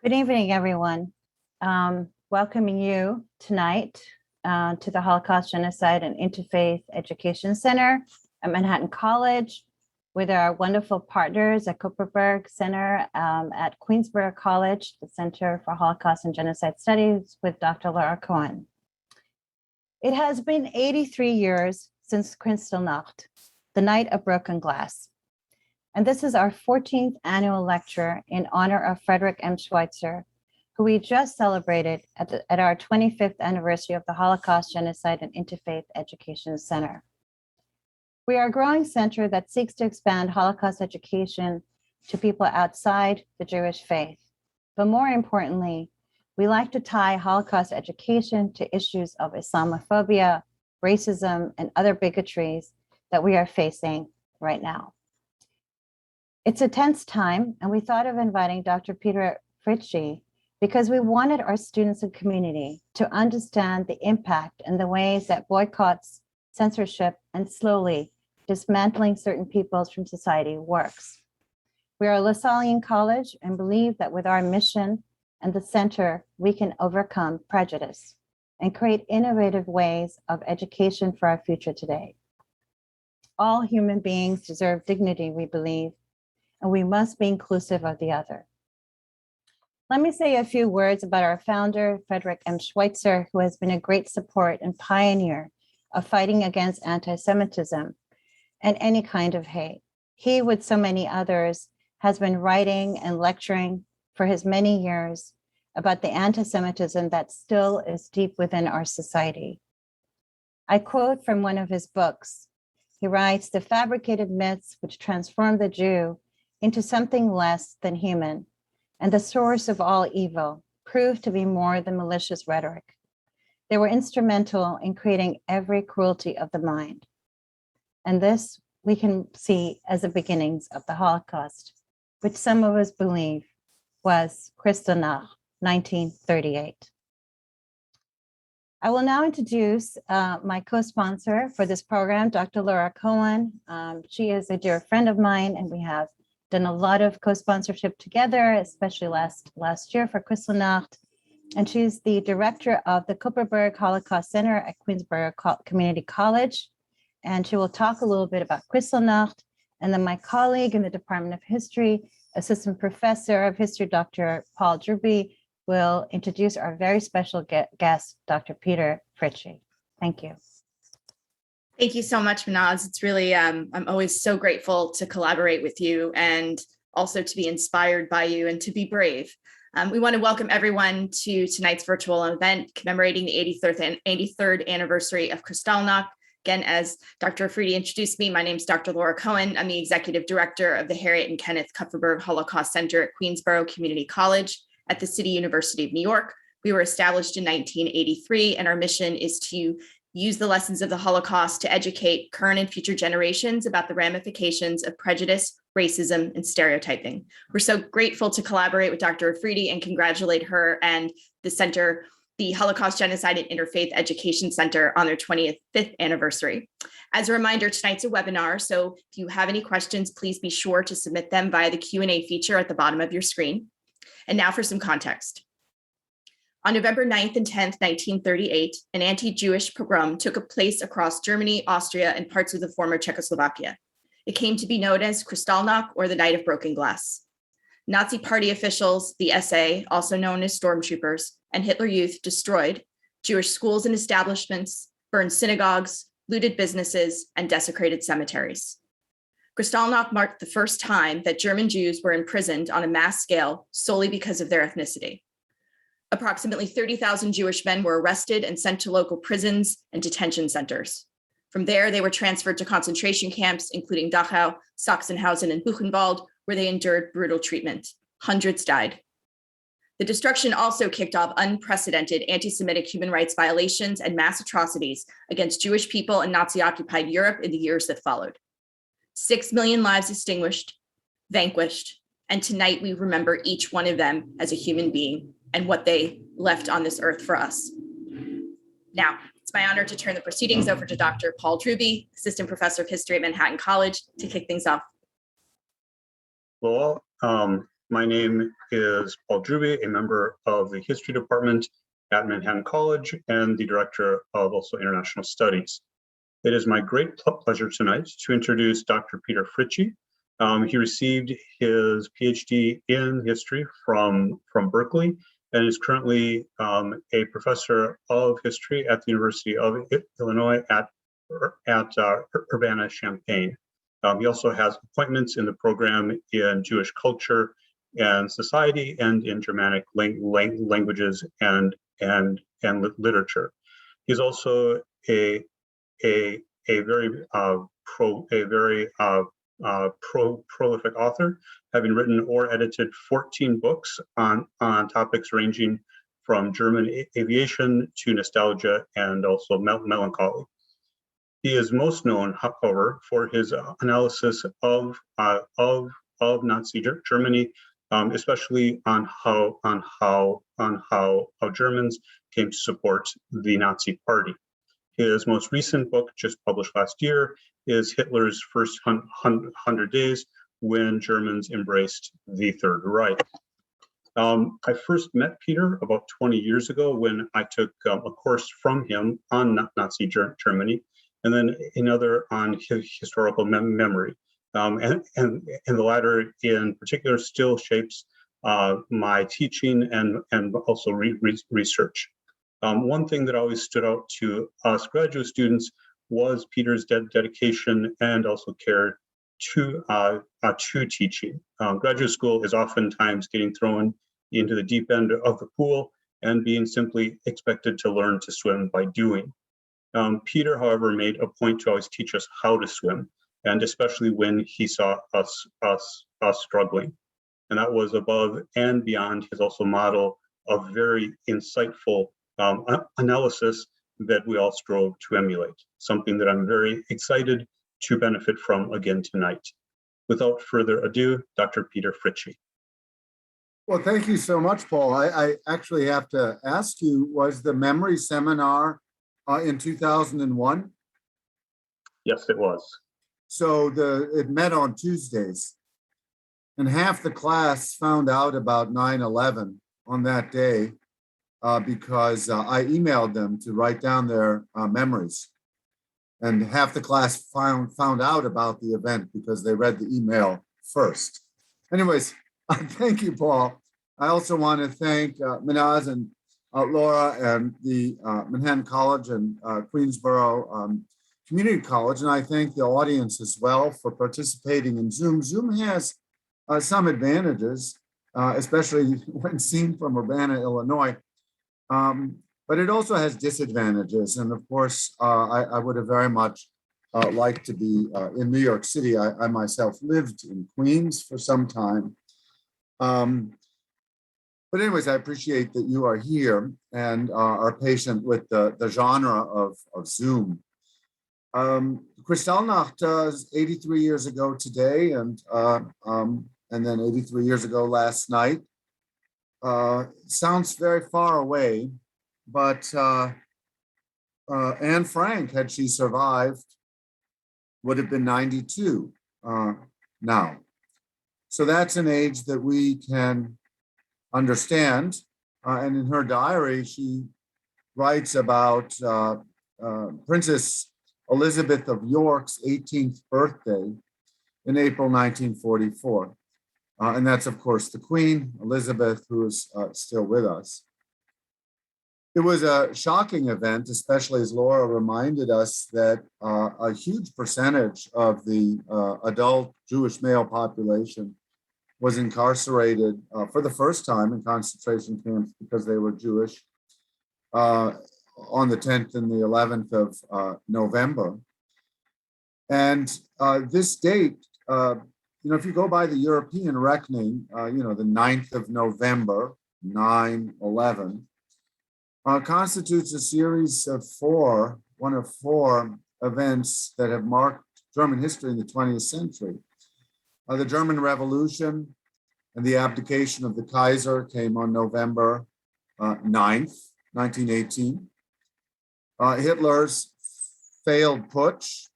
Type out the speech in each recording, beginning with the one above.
Good evening, everyone. Welcoming you tonight to the Holocaust, Genocide, and Interfaith Education Center at Manhattan College with our wonderful partners at Kupperberg Center at Queensborough College, the Center for Holocaust and Genocide Studies with Dr. Laura Cohen. It has been 83 years since Kristallnacht, the night of broken glass. And this is our 14th annual lecture in honor of Frederick M. Schweitzer, who we just celebrated at our 25th anniversary of the Holocaust, Genocide, and Interfaith Education Center. We are a growing center that seeks to expand Holocaust education to people outside the Jewish faith. But more importantly, we like to tie Holocaust education to issues of Islamophobia, racism, and other bigotries that we are facing right now. It's a tense time, and we thought of inviting Dr. Peter Fritschy because we wanted our students and community to understand the impact and the ways that boycotts, censorship, and slowly dismantling certain peoples from society works. We are a Lasallian college and believe that with our mission and the center, we can overcome prejudice and create innovative ways of education for our future today. All human beings deserve dignity, we believe, and we must be inclusive of the other. Let me say a few words about our founder, Frederick M. Schweitzer, who has been a great support and pioneer of fighting against anti-Semitism and any kind of hate. He, with so many others, has been writing and lecturing for his many years about the anti-Semitism that still is deep within our society. I quote from one of his books. He writes, "The fabricated myths which transform the Jew into something less than human, and the source of all evil, proved to be more than malicious rhetoric. They were instrumental in creating every cruelty of the mind." And this we can see as the beginnings of the Holocaust, which some of us believe was Kristallnacht, 1938. I will now introduce my co-sponsor for this program, Dr. Laura Cohen. She is a dear friend of mine, and we have done a lot of co-sponsorship together, especially last year for Kristallnacht. And she's the director of the Kupperberg Holocaust Center at Queensborough Community College. And she will talk a little bit about Kristallnacht. And then my colleague in the Department of History, Assistant Professor of History, Dr. Paul Druby, will introduce our very special guest, Dr. Peter Fritschy. Thank you. Thank you so much, Manaz. It's really, I'm always so grateful to collaborate with you and also to be inspired by you and to be brave. We want to welcome everyone to tonight's virtual event commemorating the 83rd anniversary of Kristallnacht. Again, as Dr. Afridi introduced me, my name is Dr. Laura Cohen. I'm the executive director of the Harriet and Kenneth Kupferberg Holocaust Center at Queensborough Community College at the City University of New York. We were established in 1983, and our mission is to use the lessons of the Holocaust to educate current and future generations about the ramifications of prejudice, racism, and stereotyping. We're so grateful to collaborate with Dr. Afridi and congratulate her and the center, the Holocaust, Genocide, and Interfaith Education Center, on their 25th anniversary. As a reminder, tonight's a webinar, so if you have any questions, please be sure to submit them via the Q&A feature at the bottom of your screen. And now for some context. On November 9th and 10th, 1938, an anti-Jewish pogrom took place across Germany, Austria, and parts of the former Czechoslovakia. It came to be known as Kristallnacht, or the Night of Broken Glass. Nazi party officials, the SA, also known as stormtroopers, and Hitler Youth destroyed Jewish schools and establishments, burned synagogues, looted businesses, and desecrated cemeteries. Kristallnacht marked the first time that German Jews were imprisoned on a mass scale solely because of their ethnicity. Approximately 30,000 Jewish men were arrested and sent to local prisons and detention centers. From there, they were transferred to concentration camps, including Dachau, Sachsenhausen, and Buchenwald, where they endured brutal treatment. Hundreds died. The destruction also kicked off unprecedented anti-Semitic human rights violations and mass atrocities against Jewish people in Nazi-occupied Europe in the years that followed. 6 million lives extinguished, vanquished, and tonight we remember each one of them as a human being and what they left on this earth for us. Now, it's my honor to turn the proceedings over to Dr. Paul Druby, Assistant Professor of History at Manhattan College, to kick things off. Well, My name is Paul Drube, a member of the History Department at Manhattan College and the Director of also International Studies. It is my great pleasure tonight to introduce Dr. Peter Fritchie. He received his PhD in history from Berkeley and is currently a professor of history at the University of Illinois at Urbana-Champaign. He also has appointments in the program in Jewish culture and society and in Germanic languages and literature. He's also a very prolific author, having written or edited 14 books on topics ranging from German aviation to nostalgia and also melancholy. He is most known, however, for his analysis of Nazi Germany, especially on how Germans came to support the Nazi Party. His most recent book, just published last year, is Hitler's First 100 Days, when Germans embraced the Third Reich. I first met Peter about 20 years ago when I took a course from him on Nazi Germany, and then another on historical memory. And the latter in particular still shapes my teaching and also research. One thing that always stood out to us graduate students was Peter's dedication and also care to teaching. Graduate school is oftentimes getting thrown into the deep end of the pool and being simply expected to learn to swim by doing. Peter, however, made a point to always teach us how to swim, and especially when he saw us struggling. And that was above and beyond his also model of very insightful analysis that we all strove to emulate, something that I'm very excited to benefit from again tonight. Without further ado, Dr. Peter Fritchie. Well, thank you so much, Paul. I actually have to ask you, was the memory seminar in 2001? Yes, it was. So it met on Tuesdays, and half the class found out about 9/11 on that day because I emailed them to write down their memories. And half the class found out about the event because they read the email first. Anyways, thank you, Paul. I also want to thank Minaz and Laura and the Manhattan College and Queensborough Community College. And I thank the audience as well for participating in Zoom. Zoom has some advantages, especially when seen from Urbana, Illinois. But it also has disadvantages. And of course, I would have very much liked to be in New York City. I myself lived in Queens for some time. But anyways, I appreciate that you are here and are patient with the genre of Zoom. Kristallnacht is 83 years ago today, and then 83 years ago last night. Sounds very far away, but Anne Frank, had she survived, would have been 92 now. So that's an age that we can understand. And in her diary, she writes about Princess Elizabeth of York's 18th birthday in April 1944. And that's, of course, the Queen, Elizabeth, who is still with us. It was a shocking event, especially as Laura reminded us that a huge percentage of the adult Jewish male population was incarcerated for the first time in concentration camps because they were Jewish on the 10th and the 11th of November. And this date, if you go by the European reckoning, the 9th of November, 9/11, constitutes a series of one of four events that have marked German history in the 20th century. The German Revolution and the abdication of the Kaiser came on November 9th, 1918. Hitler's failed putsch,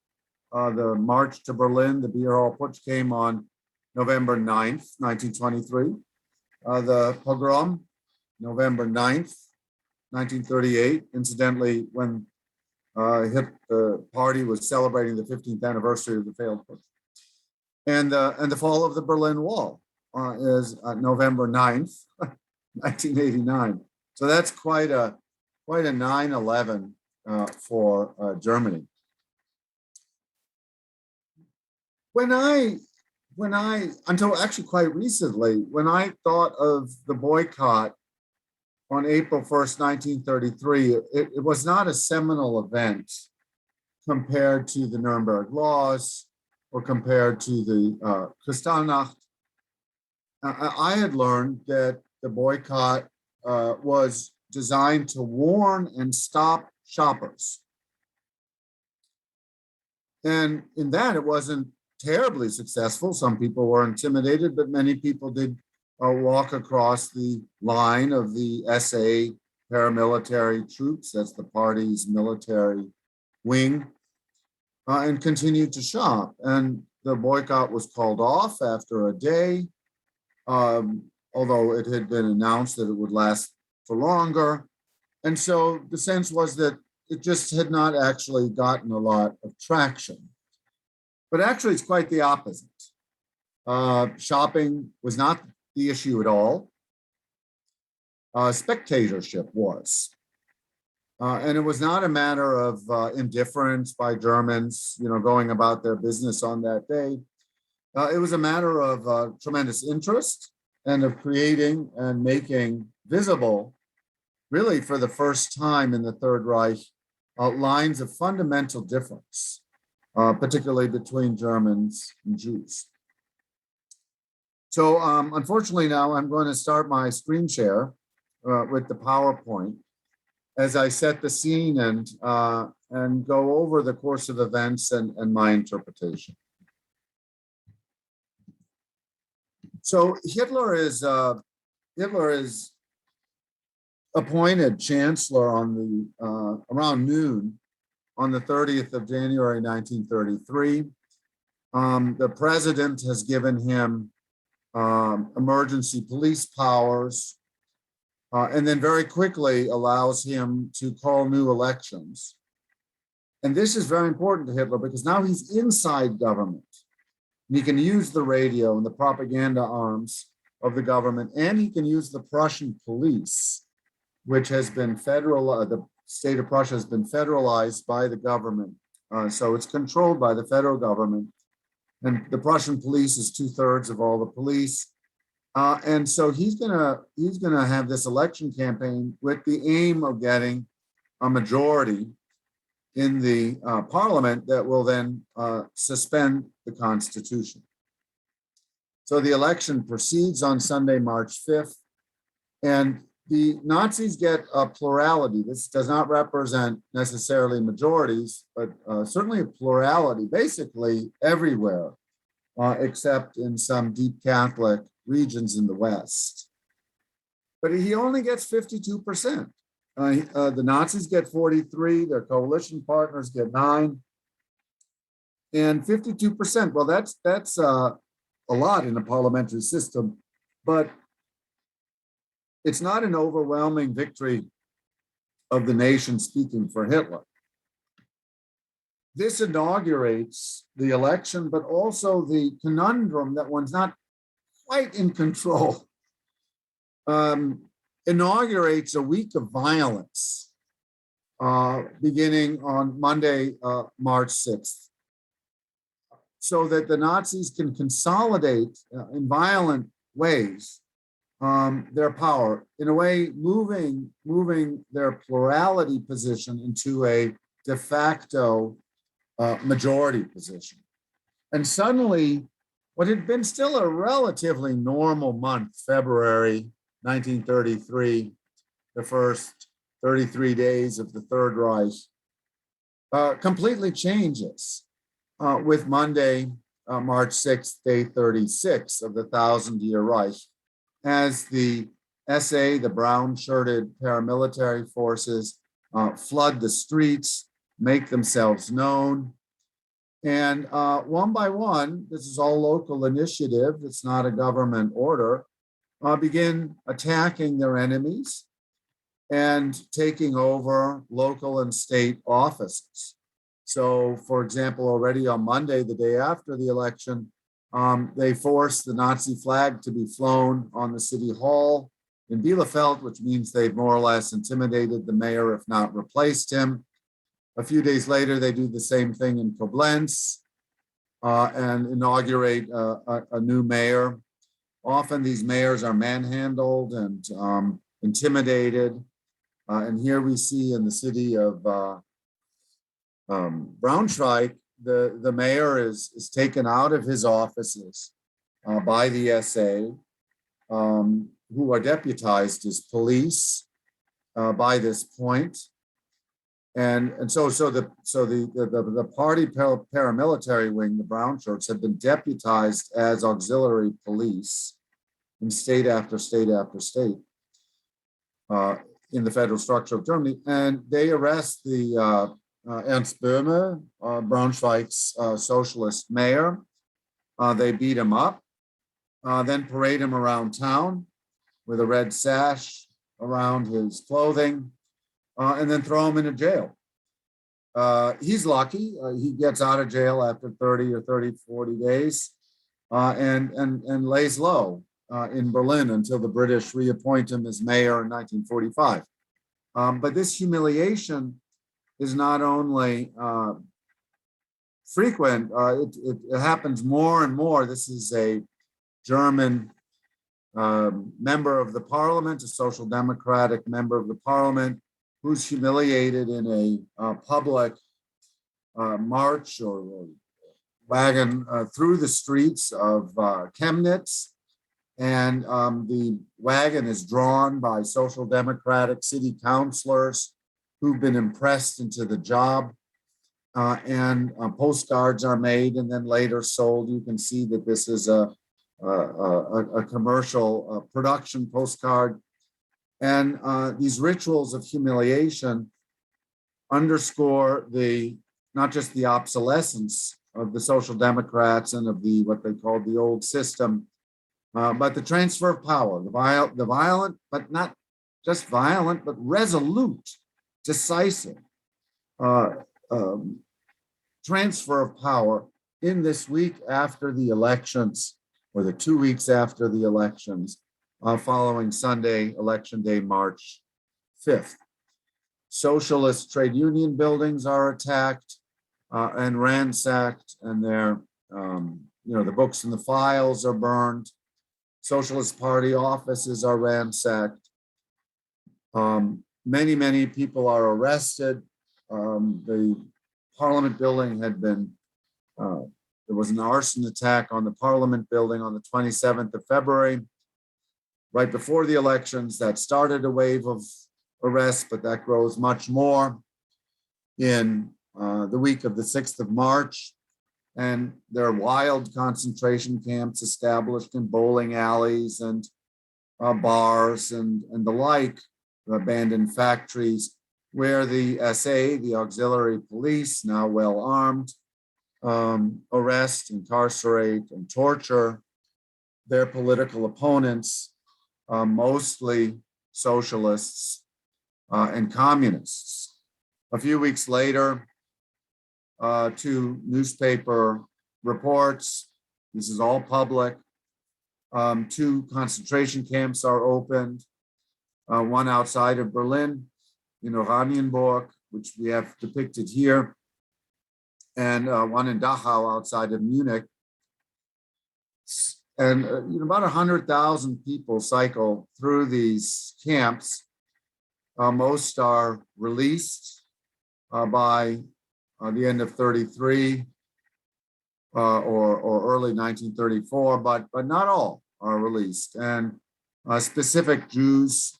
the march to Berlin, the Beer Hall Putsch, came on November 9th, 1923. The pogrom, November 9th, 1938. Incidentally, when the party was celebrating the 15th anniversary of the failed push. And the fall of the Berlin Wall is November 9th, 1989. So that's quite a 9/11 for Germany. When I, until actually quite recently, when I thought of the boycott on April 1st, 1933, it was not a seminal event compared to the Nuremberg laws or compared to the Kristallnacht. I had learned that the boycott was designed to warn and stop shoppers. And in that, it wasn't terribly successful. Some people were intimidated, but many people did walk across the line of the SA paramilitary troops, that's the party's military wing, and continued to shop. And the boycott was called off after a day, although it had been announced that it would last for longer. And so the sense was that it just had not actually gotten a lot of traction. But actually, it's quite the opposite. Shopping was not the issue at all. Spectatorship was. And it was not a matter of indifference by Germans, going about their business on that day. It was a matter of tremendous interest and of creating and making visible, really for the first time in the Third Reich, lines of fundamental difference, particularly between Germans and Jews. So unfortunately now I'm going to start my screen share with the PowerPoint as I set the scene and go over the course of events and my interpretation. So Hitler is appointed chancellor on the around noon on the 30th of January 1933. The president has given him emergency police powers, and then very quickly allows him to call new elections. And this is very important to Hitler because now he's inside government. And he can use the radio and the propaganda arms of the government, and he can use the Prussian police, which has been the state of Prussia has been federalized by the government. So it's controlled by the federal government. And the Prussian police is 2/3 of all the police. And so he's gonna have this election campaign with the aim of getting a majority in the parliament that will then suspend the Constitution. So the election proceeds on Sunday, March 5th, and the Nazis get a plurality. This does not represent necessarily majorities, but certainly a plurality, basically everywhere, except in some deep Catholic regions in the West. But he only gets 52%. The Nazis get 43, their coalition partners get 9, and 52%. Well, that's a lot in a parliamentary system, but it's not an overwhelming victory of the nation speaking for Hitler. This inaugurates the election, but also the conundrum that one's not quite in control. Inaugurates a week of violence beginning on Monday, March 6th, so that the Nazis can consolidate in violent ways their power, in a way moving their plurality position into a de facto majority position. And suddenly, what had been still a relatively normal month, February 1933, the first 33 days of the Third Reich, completely changes with Monday, March 6th, day 36 of the 1,000-year Reich, as the SA, the brown-shirted paramilitary forces, flood the streets, make themselves known. And one by one, this is all local initiative, it's not a government order, begin attacking their enemies and taking over local and state offices. So, for example, already on Monday, the day after the election, they forced the Nazi flag to be flown on the city hall in Bielefeld, which means they've more or less intimidated the mayor, if not replaced him. A few days later, they do the same thing in Koblenz and inaugurate a new mayor. Often these mayors are manhandled and intimidated. And here we see in the city of Braunschweig, the mayor is taken out of his offices by the SA, who are deputized as police by this point. And so the party paramilitary wing, the Brown Shirts, have been deputized as auxiliary police in state after state after state in the federal structure of Germany. And they arrest the Ernst Böhme, Braunschweig's socialist mayor. They beat him up, then parade him around town with a red sash around his clothing, and then throw him into jail. He's lucky. He gets out of jail after 40 days and lays low in Berlin until the British reappoint him as mayor in 1945. But this humiliation is not only frequent, it happens more and more. This is a German member of the parliament, a social democratic member of the parliament, who's humiliated in a public march or wagon through the streets of Chemnitz. And the wagon is drawn by social democratic city councilors who've been impressed into the job. And postcards are made and then later sold. You can see that this is a commercial production postcard. And these rituals of humiliation underscore not just the obsolescence of the social democrats and of what they called the old system, but the transfer of power, the violent, but not just violent, but resolute, decisive transfer of power in this week after the elections, or the 2 weeks after the elections, following Sunday, Election Day, March 5th. Socialist trade union buildings are attacked and ransacked, and the books and the files are burned. Socialist Party offices are ransacked. Many people are arrested. The Parliament building had been, there was an arson attack on the Parliament building on the 27th of February. Right before the elections, that started a wave of arrests, but that grows much more in the week of the 6th of March. And there are wild concentration camps established in bowling alleys and bars and the like, abandoned factories, where the SA, the auxiliary police, now well armed, arrest, incarcerate, and torture their political opponents, mostly socialists and communists. A few weeks later, 2 newspaper reports, this is all public, 2 concentration camps are opened, one outside of Berlin, in Oranienburg, which we have depicted here, and one in Dachau outside of Munich. And about 100,000 people cycle through these camps. Most are released by the end of 33 or early 1934, but not all are released. And specific Jews,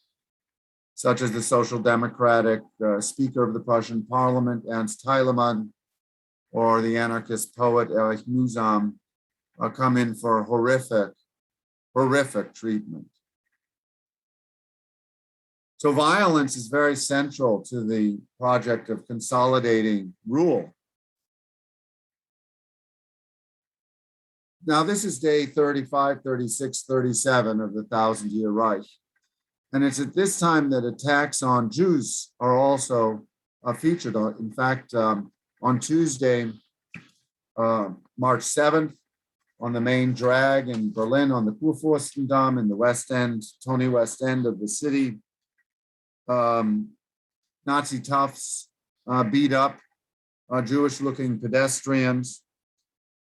such as the Social Democratic Speaker of the Prussian Parliament, Ernst Heilemann, or the anarchist poet Erich Mühsam, come in for horrific treatment. So violence is very central to the project of consolidating rule. Now, this is day 35, 36, 37 of the Thousand-Year Reich. And it's at this time that attacks on Jews are also featured. In fact, on Tuesday, March 7th, on the main drag in Berlin, on the Kurfürstendamm in the West End, Tony West End of the city, Nazi toughs beat up Jewish-looking pedestrians.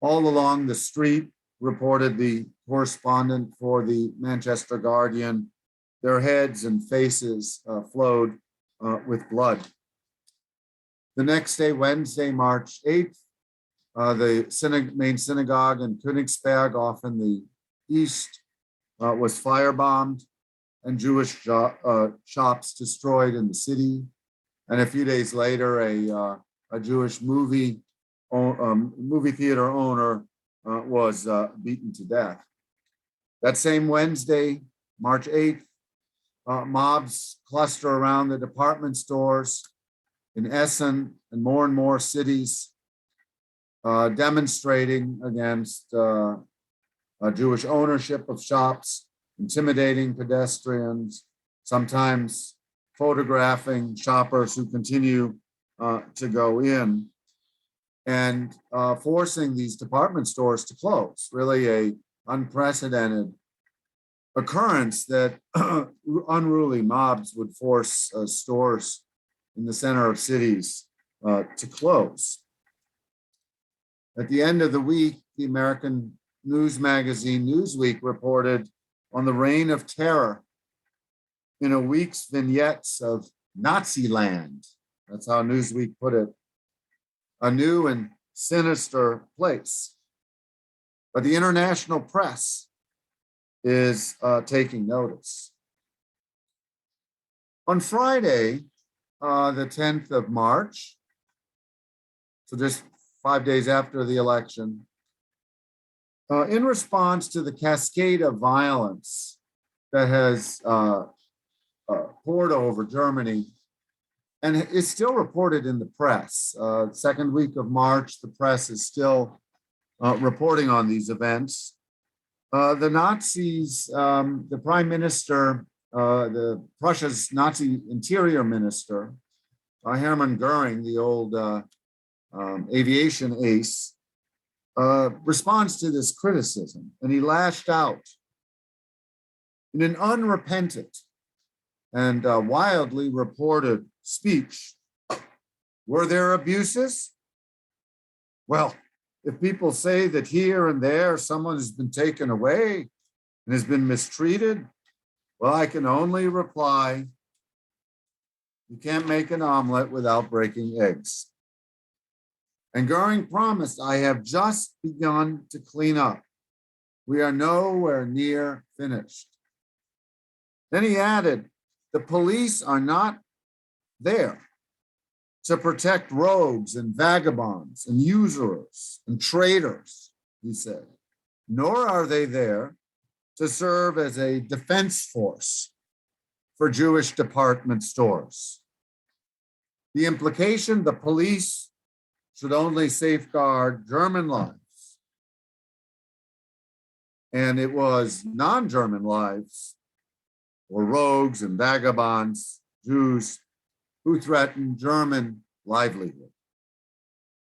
All along the street, reported the correspondent for the Manchester Guardian, their heads and faces flowed with blood. The next day, Wednesday, March 8th, the main synagogue in Königsberg, off in the east, was firebombed and Jewish shops destroyed in the city. And a few days later, a Jewish movie theater owner was beaten to death. That same Wednesday, March 8th, mobs cluster around the department stores in Essen and more cities, demonstrating against Jewish ownership of shops, intimidating pedestrians, sometimes photographing shoppers who continue to go in, and forcing these department stores to close. Really a unprecedented occurrence that unruly mobs would force stores in the center of cities to close. At the end of the week, the American news magazine Newsweek reported on the reign of terror in a week's vignettes of Nazi land. That's how Newsweek put it. A new and sinister place. But the international press is taking notice. On Friday, the 10th of March, so just 5 days after the election, in response to the cascade of violence that has poured over Germany, and is still reported in the press. Second week of March, the press is still reporting on these events. The Nazis, the prime minister, the Prussia's Nazi interior minister, Hermann Goering, the old aviation ace, responds to this criticism, and he lashed out in an unrepentant and wildly reported speech. Were there abuses? Well, if people say that here and there someone has been taken away and has been mistreated, well, I can only reply, you can't make an omelet without breaking eggs. And Goering promised, I have just begun to clean up. We are nowhere near finished. Then he added, the police are not there to protect rogues and vagabonds and usurers and traitors, he said, nor are they there to serve as a defense force for Jewish department stores. The implication, the police should only safeguard German lives. And it was non-German lives, or rogues and vagabonds, Jews, who threatened German livelihood.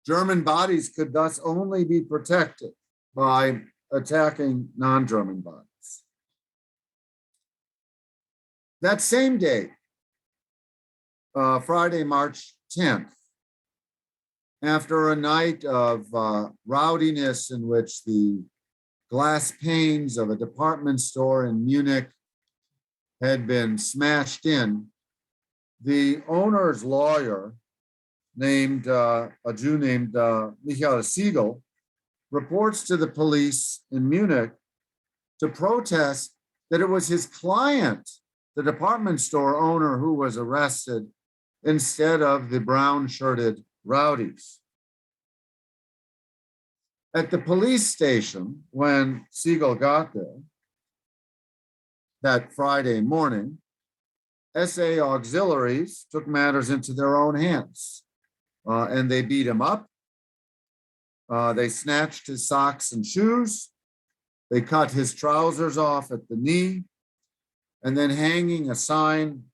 German bodies could thus only be protected by attacking non-German bodies. That same day, Friday, March 10th, after a night of rowdiness in which the glass panes of a department store in Munich had been smashed in, the owner's lawyer, a Jew named Michael Siegel, reports to the police in Munich to protest that it was his client, the department store owner, who was arrested instead of the brown-shirted rowdies. At the police station, when Siegel got there that Friday morning, SA auxiliaries took matters into their own hands, and they beat him up. They snatched his socks and shoes, They cut his trousers off at the knee, and then hanging a sign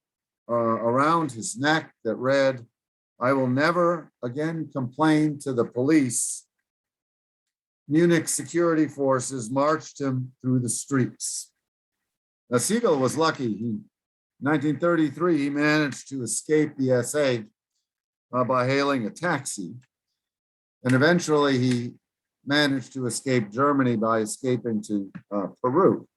around his neck that read, "I will never again complain to the police." Munich security forces marched him through the streets. Now, Siegel was lucky. In 1933, he managed to escape the SA by hailing a taxi. And eventually he managed to escape Germany by escaping to Peru.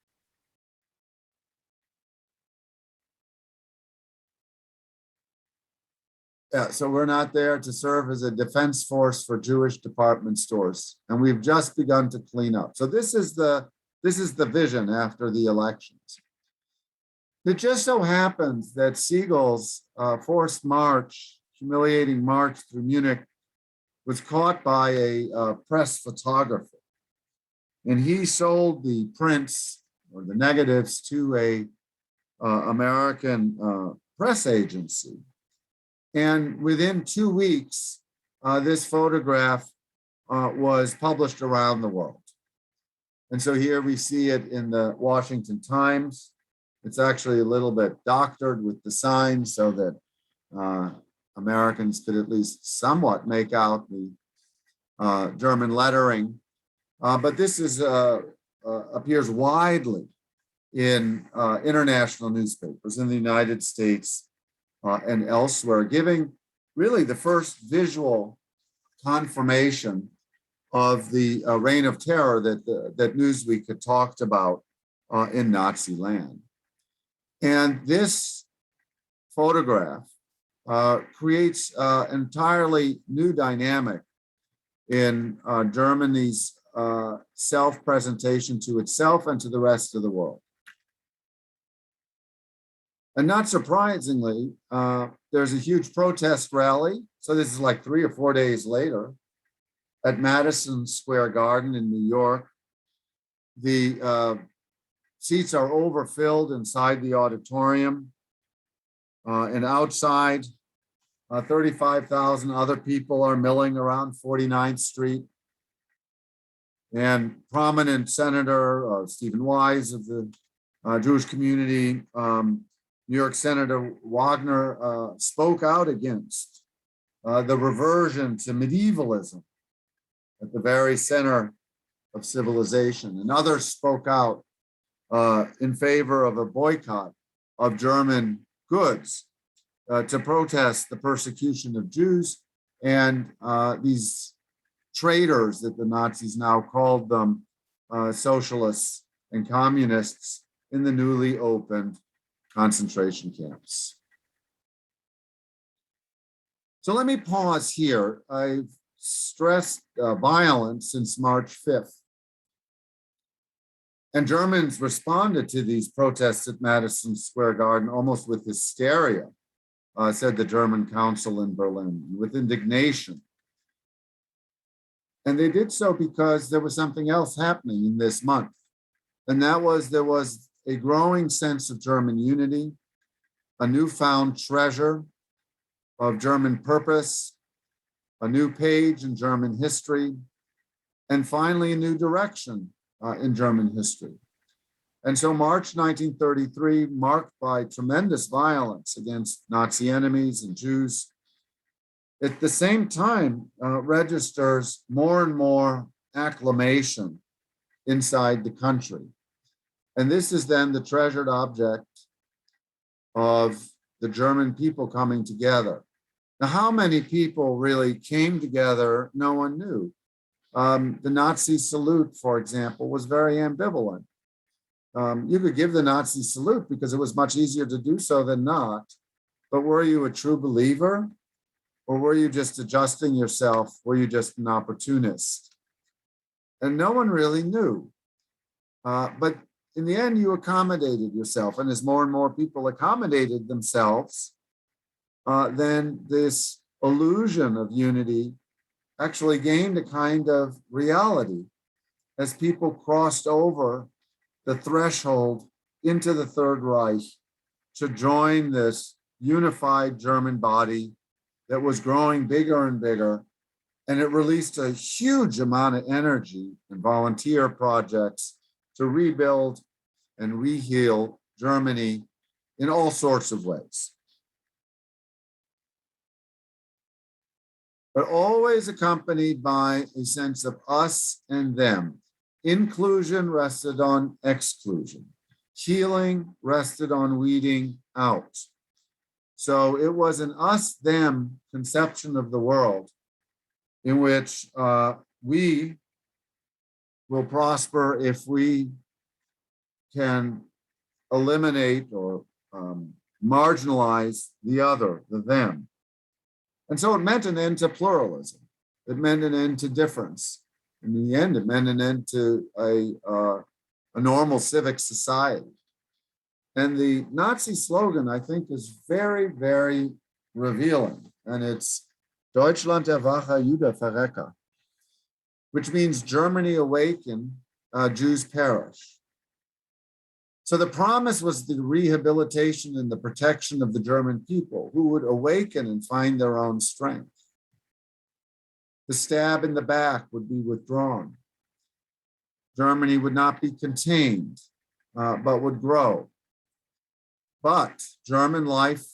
Yeah, so we're not there to serve as a defense force for Jewish department stores, and we've just begun to clean up. So this is the vision after the elections. It just so happens that Siegel's forced march, humiliating march through Munich, was caught by a press photographer, and he sold the prints or the negatives to a American press agency. And within 2 weeks, this photograph was published around the world. And so here we see it in the Washington Times. It's actually a little bit doctored with the sign so that Americans could at least somewhat make out the German lettering. But this is appears widely in international newspapers in the United States and elsewhere, giving really the first visual confirmation of the reign of terror that Newsweek had talked about in Nazi land. And this photograph creates an entirely new dynamic in Germany's self-presentation to itself and to the rest of the world. And not surprisingly, there's a huge protest rally. So this is like 3 or 4 days later at Madison Square Garden in New York. The seats are overfilled inside the auditorium. And outside, 35,000 other people are milling around 49th Street. And prominent Senator Stephen Wise of the Jewish community, New York Senator Wagner, spoke out against the reversion to medievalism at the very center of civilization. And others spoke out in favor of a boycott of German goods to protest the persecution of Jews and these traitors that the Nazis now called them, socialists and communists in the newly opened concentration camps. So let me pause here. I've stressed violence since March 5th. And Germans responded to these protests at Madison Square Garden almost with hysteria, said the German consul in Berlin, with indignation. And they did so because there was something else happening in this month. And that was, there was a growing sense of German unity, a newfound treasure of German purpose, a new page in German history, and finally a new direction in German history. And so March 1933, marked by tremendous violence against Nazi enemies and Jews, at the same time registers more and more acclamation inside the country. And this is then the treasured object of the German people coming together. Now, how many people really came together, no one knew. The Nazi salute, for example, was very ambivalent. You could give the Nazi salute because it was much easier to do so than not. But were you a true believer? Or were you just adjusting yourself? Were you just an opportunist? And no one really knew. But in the end, you accommodated yourself. And as more and more people accommodated themselves, then this illusion of unity actually gained a kind of reality as people crossed over the threshold into the Third Reich to join this unified German body that was growing bigger and bigger. And it released a huge amount of energy and volunteer projects to rebuild and reheal Germany in all sorts of ways. But always accompanied by a sense of us and them. Inclusion rested on exclusion. Healing rested on weeding out. So it was an us-them conception of the world in which we will prosper if we can eliminate or marginalize the other, the them. And so it meant an end to pluralism. It meant an end to difference. And in the end, it meant an end to a normal civic society. And the Nazi slogan, I think, is very, very revealing. And it's Deutschland erwache, Jude verrecke, which means Germany awaken, Jews perish. So the promise was the rehabilitation and the protection of the German people who would awaken and find their own strength. The stab in the back would be withdrawn. Germany would not be contained, but would grow. But German life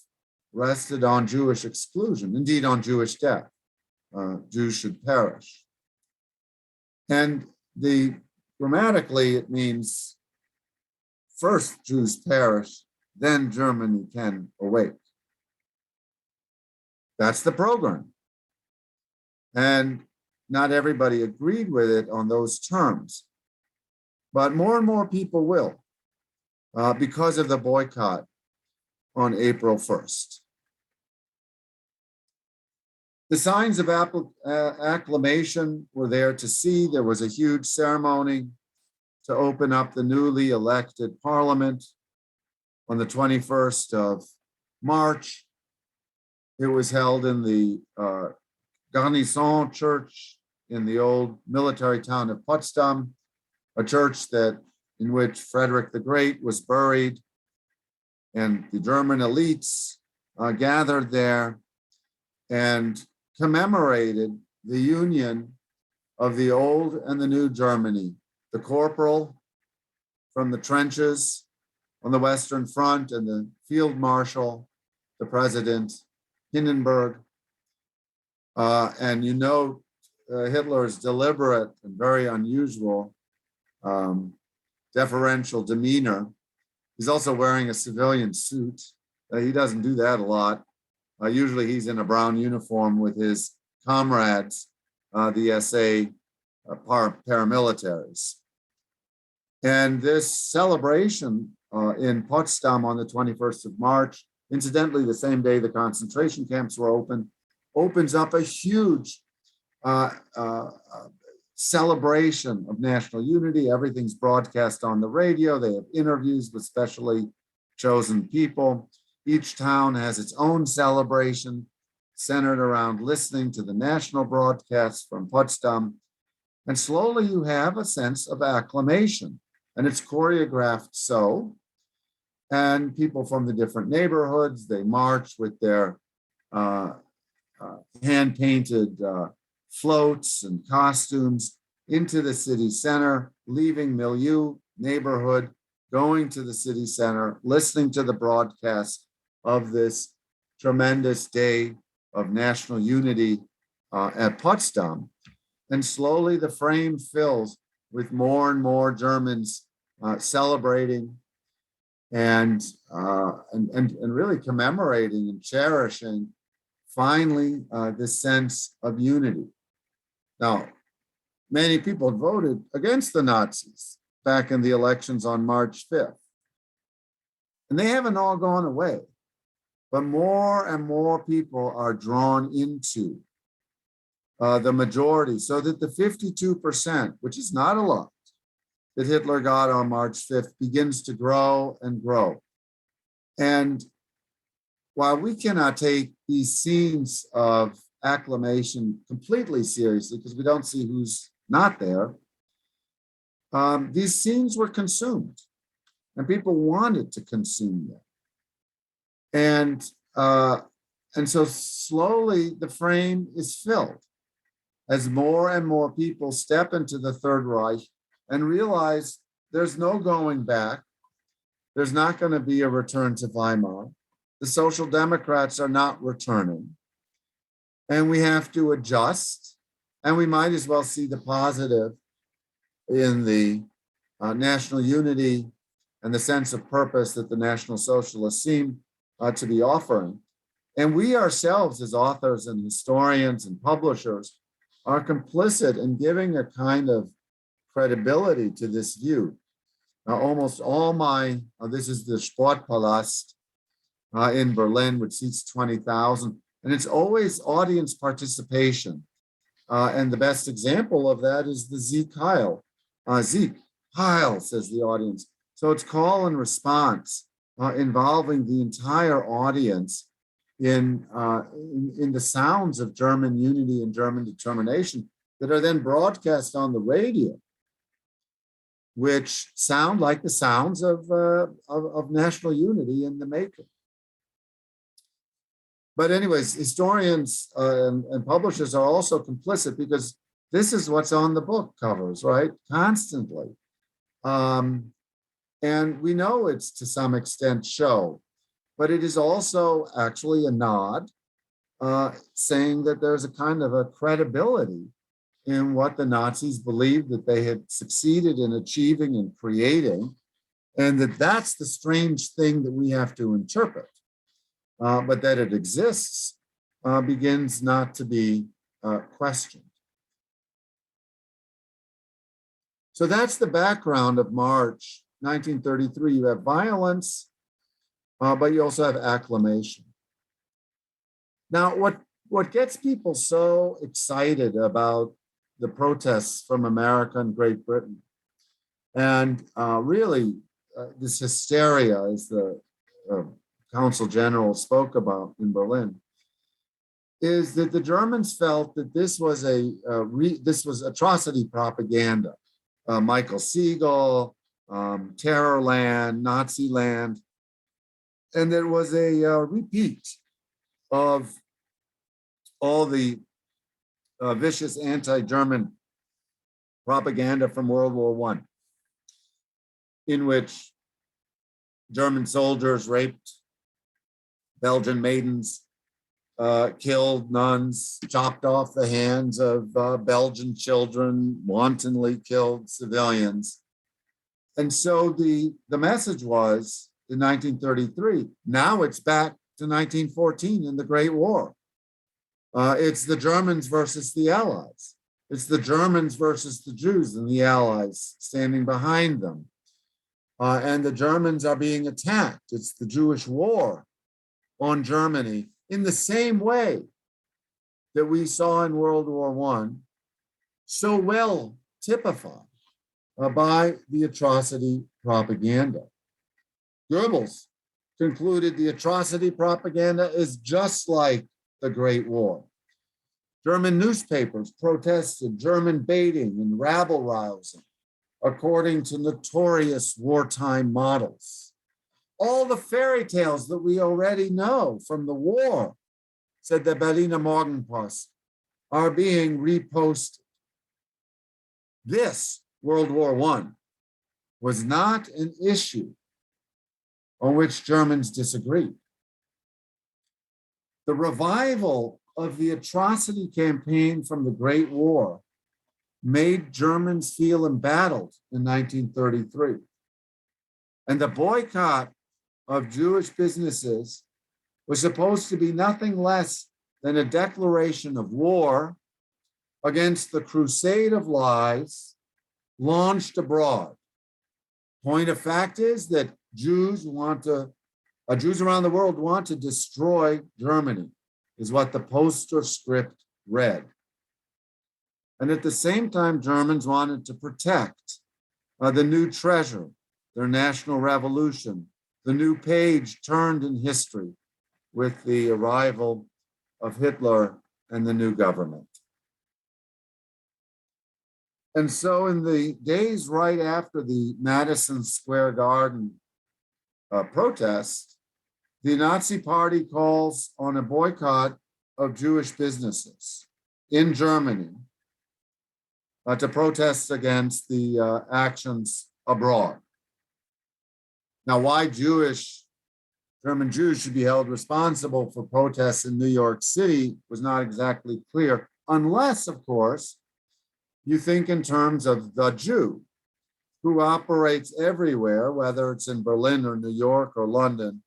rested on Jewish exclusion, indeed on Jewish death. Jews should perish. And grammatically, it means first Jews perish, then Germany can awake. That's the program. And not everybody agreed with it on those terms. But more and more people will because of the boycott on April 1st. The signs of acclamation were there to see. There was a huge ceremony to open up the newly elected parliament on the 21st of March. It was held in the Garnison Church in the old military town of Potsdam, a church in which Frederick the Great was buried, and the German elites gathered there and commemorated the union of the old and the new Germany. The corporal from the trenches on the Western Front and the field marshal, the president, Hindenburg. And you know Hitler's deliberate and very unusual deferential demeanor. He's also wearing a civilian suit. He doesn't do that a lot. Usually he's in a brown uniform with his comrades, the SA paramilitaries. And this celebration in Potsdam on the 21st of March, incidentally, the same day the concentration camps were open, opens up a huge celebration of national unity. Everything's broadcast on the radio. They have interviews with specially chosen people. Each town has its own celebration centered around listening to the national broadcasts from Potsdam. And slowly you have a sense of acclamation. And it's choreographed so. And people from the different neighborhoods, they march with their hand-painted floats and costumes into the city center, leaving milieu, neighborhood, going to the city center, listening to the broadcast of this tremendous day of national unity at Potsdam. And slowly the frame fills with more and more Germans celebrating and really commemorating and cherishing finally this sense of unity. Now, many people voted against the Nazis back in the elections on March 5th. And they haven't all gone away, but more and more people are drawn into the majority, so that the 52%, which is not a lot, that Hitler got on March 5th begins to grow and grow. And while we cannot take these scenes of acclamation completely seriously, because we don't see who's not there, these scenes were consumed and people wanted to consume them. And so slowly the frame is filled as more and more people step into the Third Reich and realize there's no going back. There's not going to be a return to Weimar. The Social Democrats are not returning. And we have to adjust. And we might as well see the positive in the national unity and the sense of purpose that the National Socialists seem to be offering. And we ourselves, as authors and historians and publishers, are complicit in giving a kind of credibility to this view. Almost all this is the Sportpalast in Berlin, which seats 20,000, and it's always audience participation. And the best example of that is the Sieg Heil. Sieg Heil, says the audience. So it's call and response involving the entire audience in the sounds of German unity and German determination that are then broadcast on the radio, which sound like the sounds of national unity in the making. But anyways, historians and publishers are also complicit because this is what's on the book covers, right? Constantly. And we know it's to some extent show, but it is also actually a nod saying that there's a kind of a credibility in what the Nazis believed that they had succeeded in achieving and creating, and that's the strange thing that we have to interpret. But that it exists begins not to be questioned. So that's the background of March 1933. You have violence, but you also have acclamation. Now, what gets people so excited about the protests from America and Great Britain, and really this hysteria, as the Consul General spoke about in Berlin, is that the Germans felt that this was this was atrocity propaganda. Michael Siegel, Terrorland, Nazi land, and there was a repeat of all the vicious anti-German propaganda from World War I, in which German soldiers raped Belgian maidens, killed nuns, chopped off the hands of Belgian children, wantonly killed civilians. And so the message was in 1933, now it's back to 1914 in the Great War. It's the Germans versus the Allies. It's the Germans versus the Jews and the Allies standing behind them. And the Germans are being attacked. It's the Jewish war on Germany in the same way that we saw in World War I, so well typified by the atrocity propaganda. Goebbels concluded the atrocity propaganda is just like the Great War. German newspapers protested German baiting and rabble-rousing according to notorious wartime models. All the fairy tales that we already know from the war, said the Berliner Morgenpost, are being reposted. This, World War I, was not an issue on which Germans disagreed. The revival of the atrocity campaign from the Great War made Germans feel embattled in 1933. And the boycott of Jewish businesses was supposed to be nothing less than a declaration of war against the crusade of lies launched abroad. Point of fact is that Jews around the world want to destroy Germany, is what the poster script read. And at the same time, Germans wanted to protect the new treasure, their national revolution, the new page turned in history with the arrival of Hitler and the new government. And so in the days right after the Madison Square Garden protest, the Nazi Party calls on a boycott of Jewish businesses in Germany to protest against the actions abroad. Now, why German Jews should be held responsible for protests in New York City was not exactly clear, unless, of course, you think in terms of the Jew, who operates everywhere, whether it's in Berlin or New York or London,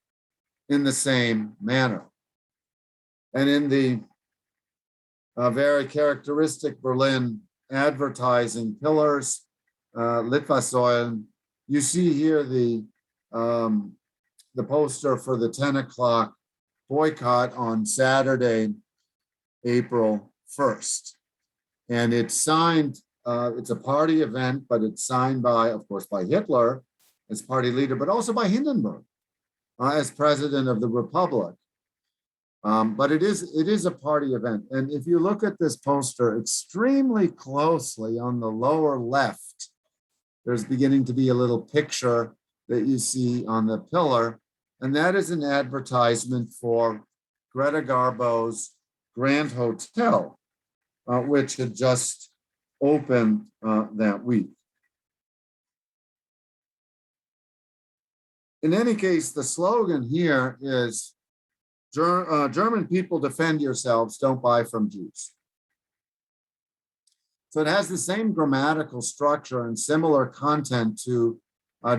in the same manner. And in the very characteristic Berlin advertising pillars, Litfaßsäulen, you see here the poster for the 10 o'clock boycott on Saturday, April 1st. And it's signed, it's a party event, but it's signed by, of course, by Hitler as party leader, but also by Hindenburg as president of the Republic. But it is a party event. And if you look at this poster extremely closely on the lower left, there's beginning to be a little picture that you see on the pillar. And that is an advertisement for Greta Garbo's Grand Hotel, which had just opened that week. In any case, the slogan here is German people, defend yourselves, don't buy from Jews. So it has the same grammatical structure and similar content to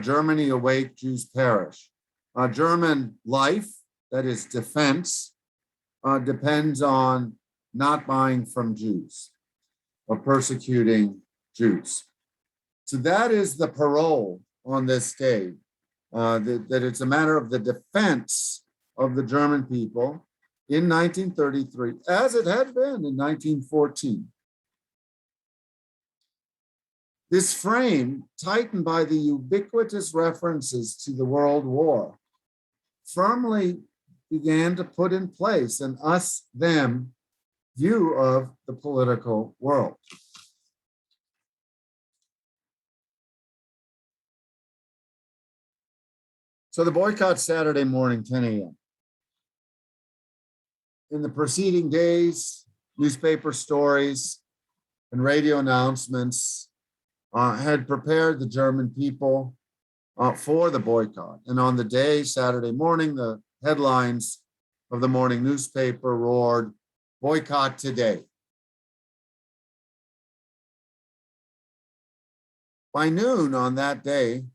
Germany awake, Jews perish. German life, that is defense, depends on not buying from Jews or persecuting Jews. So that is the parole on this day, that it's a matter of the defense of the German people in 1933, as it had been in 1914. This frame, tightened by the ubiquitous references to the World War, firmly began to put in place an us-them view of the political world. So the boycott Saturday morning, 10 a.m. In the preceding days, newspaper stories and radio announcements had prepared the German people for the boycott. And on the day, Saturday morning, the headlines of the morning newspaper roared, "Boycott today." By noon on that day,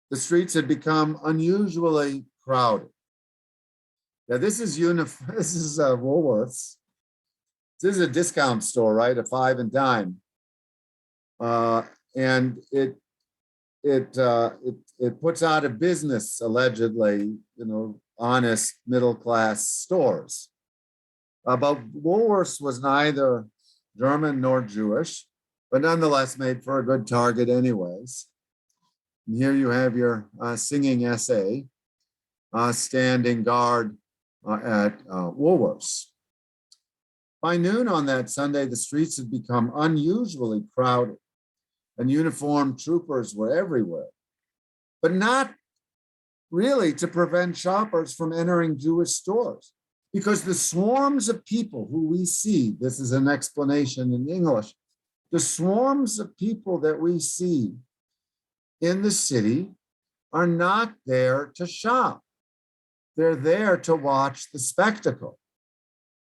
the streets had become unusually crowded. Now, this is Woolworths. This is a discount store, right? A 5 and dime, and it puts out of business, allegedly, honest middle class stores. But Woolworths was neither German nor Jewish, but nonetheless made for a good target, anyways. And here you have your singing SA standing guard at Woolworths. By noon on that Sunday, the streets had become unusually crowded, and uniformed troopers were everywhere, but not really to prevent shoppers from entering Jewish stores, because the swarms of people who we see, this is an explanation in English, the swarms of people that we see in the city are not there to shop. They're there to watch the spectacle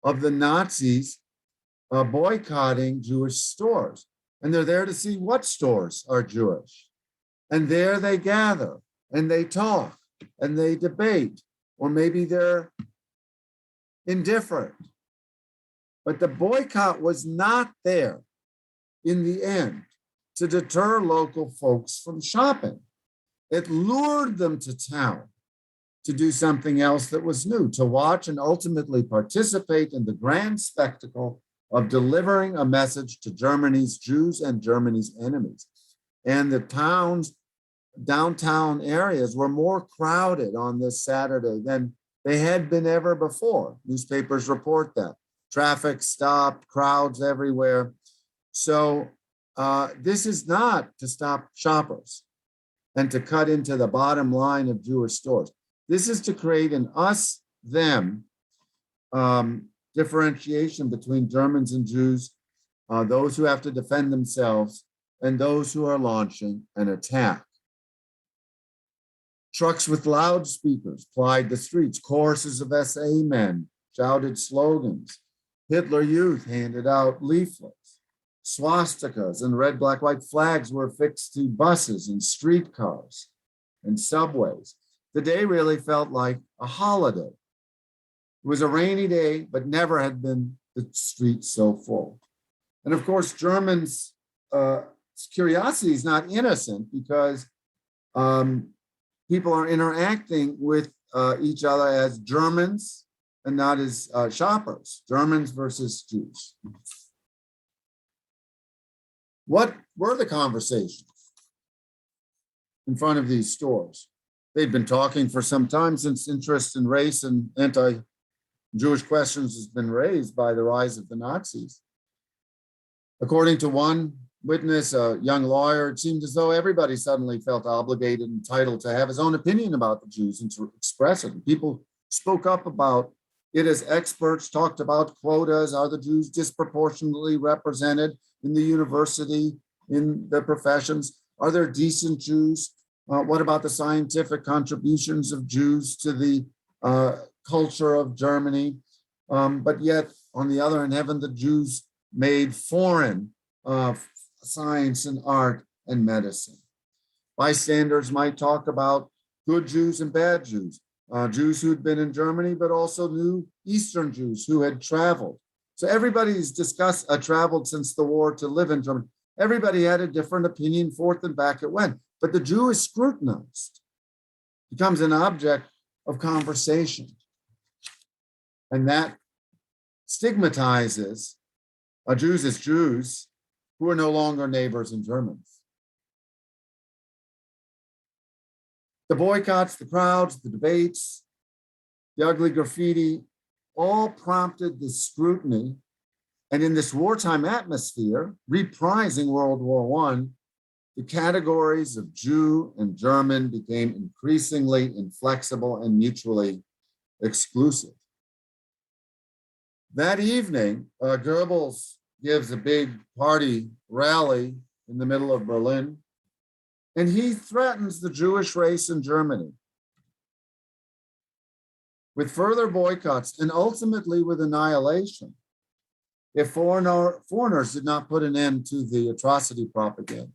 of the Nazis boycotting Jewish stores. And they're there to see what stores are Jewish. And there they gather and they talk and they debate, or maybe they're indifferent. But the boycott was not there in the end to deter local folks from shopping. It lured them to town to do something else that was new, to watch and ultimately participate in the grand spectacle of delivering a message to Germany's Jews and Germany's enemies. And the downtown areas were more crowded on this Saturday than they had been ever before. Newspapers report that. Traffic stopped, crowds everywhere. So this is not to stop shoppers and to cut into the bottom line of Jewish stores. This is to create an us-them differentiation between Germans and Jews, those who have to defend themselves and those who are launching an attack. Trucks with loudspeakers plied the streets. Choruses of SA men shouted slogans. Hitler Youth handed out leaflets. Swastikas and red, black, white flags were affixed to buses and streetcars and subways. The day really felt like a holiday. It was a rainy day, but never had been the streets so full. And of course, Germans' curiosity is not innocent because people are interacting with each other as Germans and not as shoppers, Germans versus Jews. What were the conversations in front of these stores? They'd been talking for some time since interest in race and anti-Jewish questions has been raised by the rise of the Nazis. According to one witness, a young lawyer, it seemed as though everybody suddenly felt obligated and entitled to have his own opinion about the Jews and to express it. People spoke up about it as experts, talked about quotas. Are the Jews disproportionately represented in the university, in the professions? Are there decent Jews? What about the scientific contributions of Jews to the culture of Germany? But yet, on the other hand, haven't the Jews made foreign science and art and medicine? Bystanders might talk about good Jews and bad Jews, Jews who'd been in Germany, but also new Eastern Jews who had traveled. So everybody's traveled since the war to live in Germany. Everybody had a different opinion, forth and back it went. But the Jew is scrutinized, becomes an object of conversation. And that stigmatizes Jews as Jews who are no longer neighbors and Germans. The boycotts, the crowds, the debates, the ugly graffiti, all prompted the scrutiny. And in this wartime atmosphere, reprising World War I, the categories of Jew and German became increasingly inflexible and mutually exclusive. That evening, Goebbels gives a big party rally in the middle of Berlin, and he threatens the Jewish race in Germany with further boycotts and ultimately with annihilation if foreigners did not put an end to the atrocity propaganda.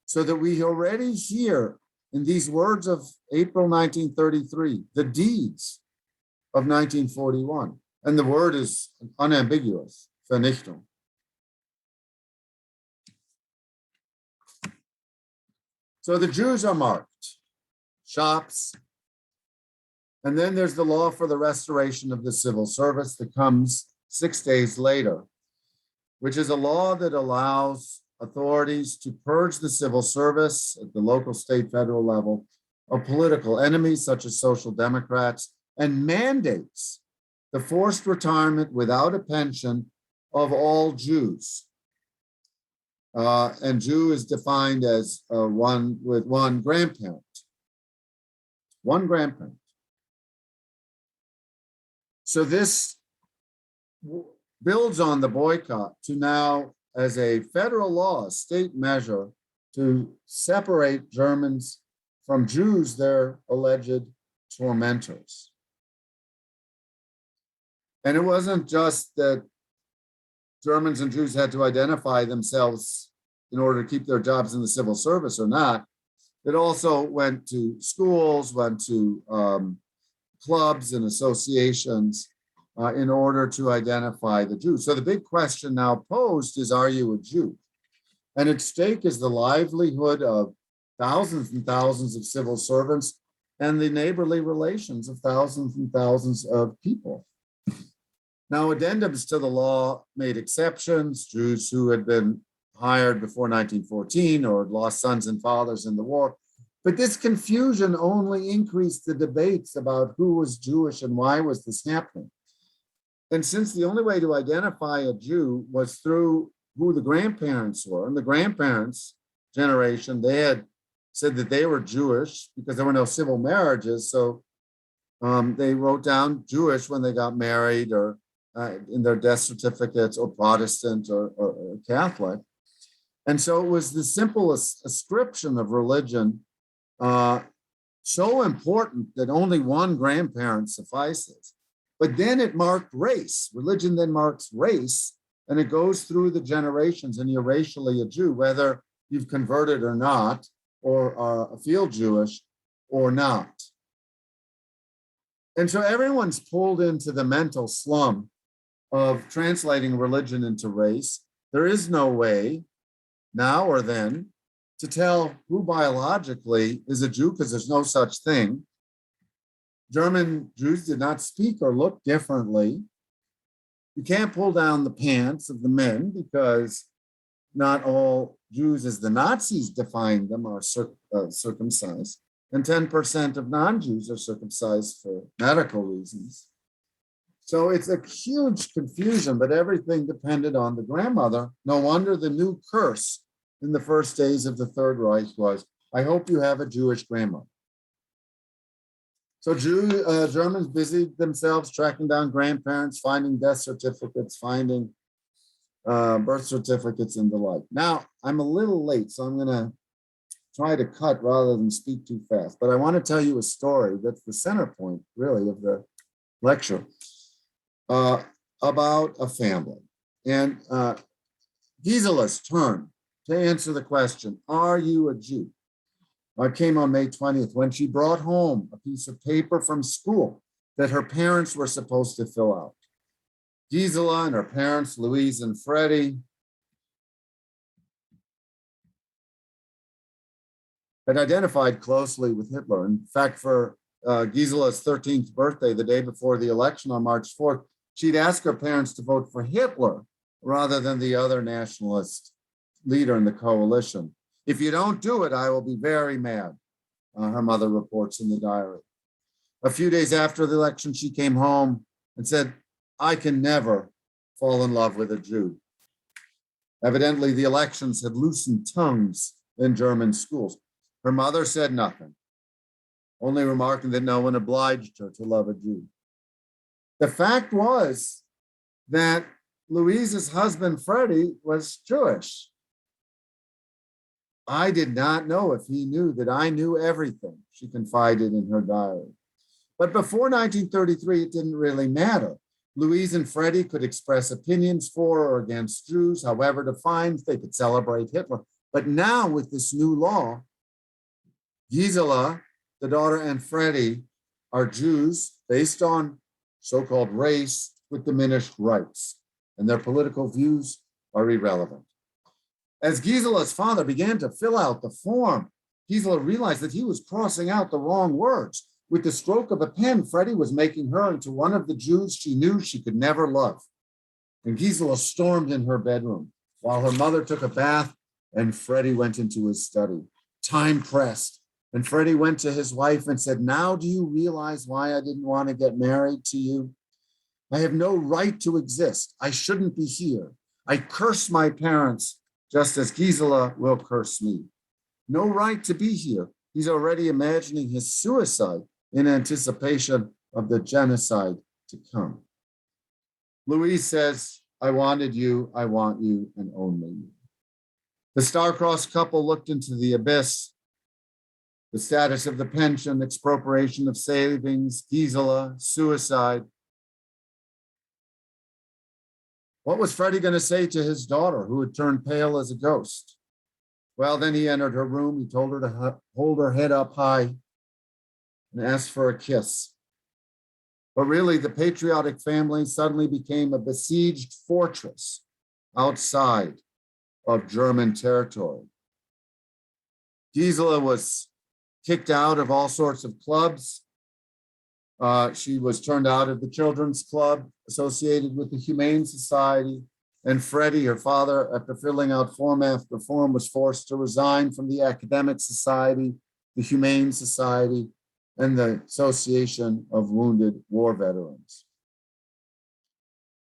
So that we already hear in these words of April 1933, the deeds of 1941. And the word is unambiguous, Vernichtung. So the Jews are marked, shops, and then there's the law for the restoration of the civil service that comes 6 days later, which is a law that allows authorities to purge the civil service at the local, state, federal level of political enemies such as social democrats, and mandates the forced retirement without a pension of all Jews. And Jew is defined as one with one grandparent. One grandparent. So this builds on the boycott to now, as a federal law, a state measure to separate Germans from Jews, their alleged tormentors. And it wasn't just that Germans and Jews had to identify themselves in order to keep their jobs in the civil service or not. It also went to schools, went to clubs and associations in order to identify the Jews. So the big question now posed is, are you a Jew? And at stake is the livelihood of thousands and thousands of civil servants and the neighborly relations of thousands and thousands of people. Now, addendums to the law made exceptions. Jews who had been hired before 1914 or had lost sons and fathers in the war. But this confusion only increased the debates about who was Jewish and why was this happening. And since the only way to identify a Jew was through who the grandparents were, and the grandparents' generation, they had said that they were Jewish because there were no civil marriages. So they wrote down Jewish when they got married or in their death certificates, or Protestant or Catholic. And so it was the simple ascription of religion, so important that only one grandparent suffices. But then it marked race. Religion then marks race, and it goes through the generations, and you're racially a Jew, whether you've converted or not, or feel Jewish or not. And so everyone's pulled into the mental slum of translating religion into race. There is no way now or then to tell who biologically is a Jew, because there's no such thing. German Jews did not speak or look differently. You can't pull down the pants of the men because not all Jews, as the Nazis defined them, are circumcised, and 10% of non-Jews are circumcised for medical reasons. So it's a huge confusion, but everything depended on the grandmother. No wonder the new curse in the first days of the Third Reich was, I hope you have a Jewish grandmother. So Germans busied themselves tracking down grandparents, finding death certificates, finding birth certificates and the like. Now, I'm a little late, so I'm going to try to cut rather than speak too fast. But I want to tell you a story that's the center point, really, of the lecture about a family. And Gisela's turn to answer the question, are you a Jew? Came on May 20th when she brought home a piece of paper from school that her parents were supposed to fill out. Gisela and her parents, Louise and Freddie, had identified closely with Hitler. In fact, for Gisela's 13th birthday, the day before the election on March 4th, she'd asked her parents to vote for Hitler rather than the other nationalist leader in the coalition. If you don't do it, I will be very mad, her mother reports in the diary. A few days after the election, she came home and said, I can never fall in love with a Jew. Evidently, the elections had loosened tongues in German schools. Her mother said nothing, only remarking that no one obliged her to love a Jew. The fact was that Louise's husband, Freddie, was Jewish. I did not know if he knew that I knew everything, she confided in her diary. But before 1933, it didn't really matter. Louise and Freddie could express opinions for or against Jews, however defined. They could celebrate Hitler. But now with this new law, Gisela, the daughter, and Freddie are Jews based on so-called race with diminished rights, and their political views are irrelevant. As Gisela's father began to fill out the form, Gisela realized that he was crossing out the wrong words. With the stroke of a pen, Freddie was making her into one of the Jews she knew she could never love. And Gisela stormed in her bedroom while her mother took a bath and Freddie went into his study. Time pressed, and Freddie went to his wife and said, now do you realize why I didn't want to get married to you? I have no right to exist. I shouldn't be here. I curse my parents just as Gisela will curse me. No right to be here. He's already imagining his suicide in anticipation of the genocide to come. Louise says, I wanted you, I want you, and only you. The star-crossed couple looked into the abyss. The status of the pension, expropriation of savings, Gisela, suicide. What was Freddie going to say to his daughter, who had turned pale as a ghost? Well, then he entered her room. He told her to hold her head up high and asked for a kiss. But really, the patriotic family suddenly became a besieged fortress outside of German territory. Gisela was kicked out of all sorts of clubs. She was turned out of the children's club associated with the Humane Society. And Freddie, her father, after filling out form after form, was forced to resign from the Academic Society, the Humane Society, and the Association of Wounded War Veterans.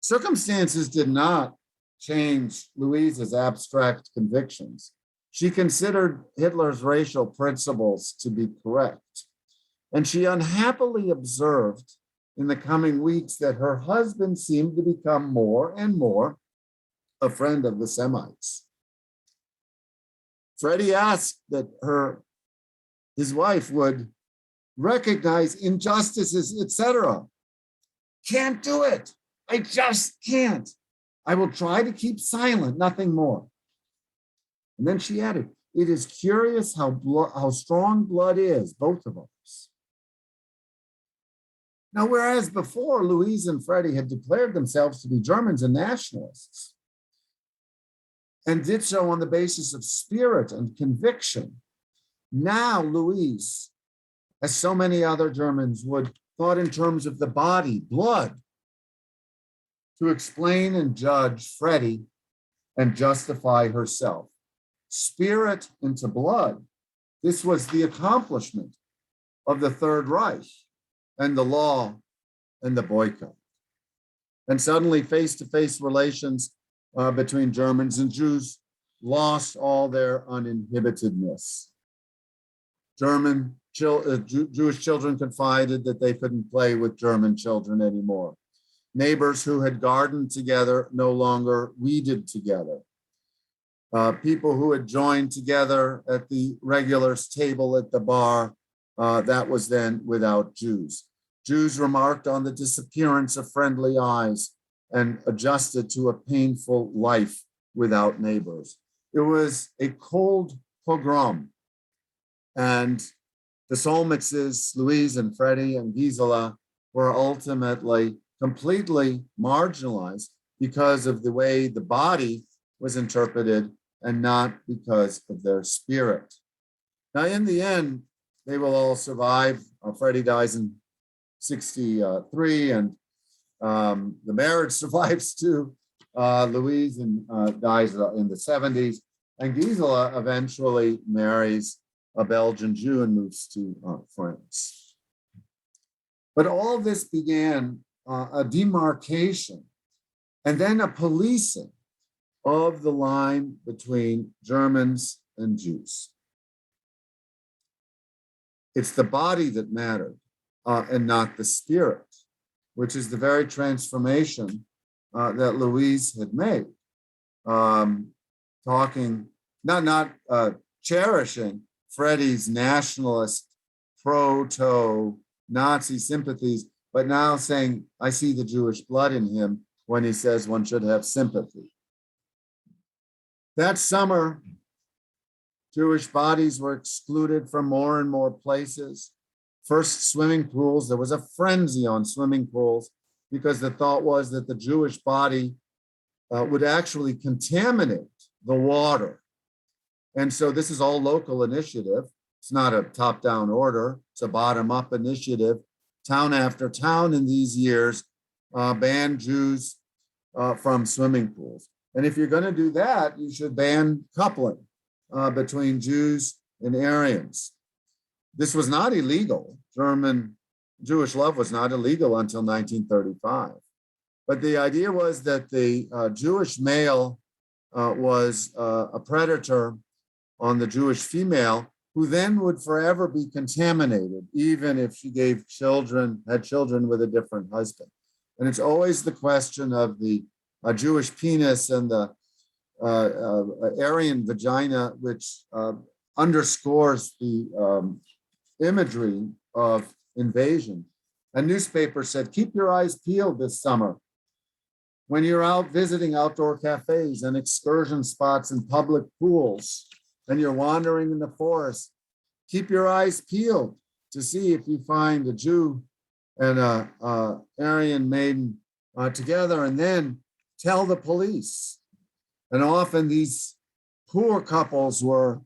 Circumstances did not change Louise's abstract convictions. She considered Hitler's racial principles to be correct. And she unhappily observed in the coming weeks that her husband seemed to become more and more a friend of the Semites. Freddie asked that his wife would recognize injustices, etc. Can't do it. I just can't. I will try to keep silent, nothing more. And then she added, it is curious how strong blood is, both of us. Now, whereas before Louise and Freddie had declared themselves to be Germans and nationalists, and did so on the basis of spirit and conviction, now Louise, as so many other Germans would, thought in terms of the body, blood, to explain and judge Freddie and justify herself. Spirit into blood. This was the accomplishment of the Third Reich and the law and the boycott. And suddenly face-to-face relations between Germans and Jews lost all their uninhibitedness. Jewish children confided that they couldn't play with German children anymore. Neighbors who had gardened together no longer weeded together. People who had joined together at the regulars table at the bar, that was then without Jews. Jews remarked on the disappearance of friendly eyes and adjusted to a painful life without neighbors. It was a cold pogrom. And the Solmitzes, Louise and Freddie and Gisela, were ultimately completely marginalized because of the way the body was interpreted and not because of their spirit. Now, in the end, they will all survive. Freddie dies in 1963, and the marriage survives too. Louise dies in the 1970s, and Gisela eventually marries a Belgian Jew and moves to France. But all this began a demarcation and then a policing of the line between Germans and Jews. It's the body that mattered and not the spirit, which is the very transformation that Louise had made. Cherishing Freddie's nationalist, proto-Nazi sympathies, but now saying, I see the Jewish blood in him when he says one should have sympathy. That summer, Jewish bodies were excluded from more and more places. First, swimming pools. There was a frenzy on swimming pools because the thought was that the Jewish body would actually contaminate the water. And so this is all local initiative. It's not a top-down order. It's a bottom-up initiative. Town after town in these years banned Jews from swimming pools. And if you're going to do that, you should ban coupling between Jews and Aryans. This was not illegal. Jewish love was not illegal until 1935. But the idea was that the Jewish male was a predator on the Jewish female, who then would forever be contaminated, even if she had children with a different husband. And it's always the question of the Jewish penis and the Aryan vagina, which underscores the imagery of invasion. A newspaper said, keep your eyes peeled this summer. When you're out visiting outdoor cafes and excursion spots and public pools, and you're wandering in the forest, keep your eyes peeled to see if you find a Jew and a Aryan maiden together, and then tell the police. And often these poor couples were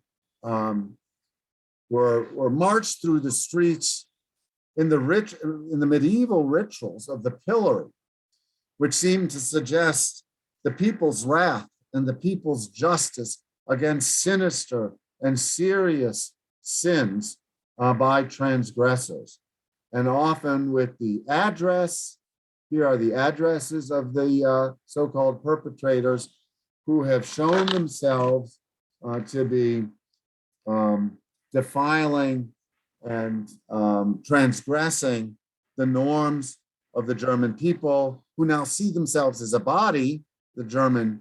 marched through the streets in the medieval rituals of the pillory, which seemed to suggest the people's wrath and the people's justice against sinister and serious sins by transgressors. And often with the address, here are the addresses of the so-called perpetrators who have shown themselves to be defiling and transgressing the norms of the German people, who now see themselves as a body, the German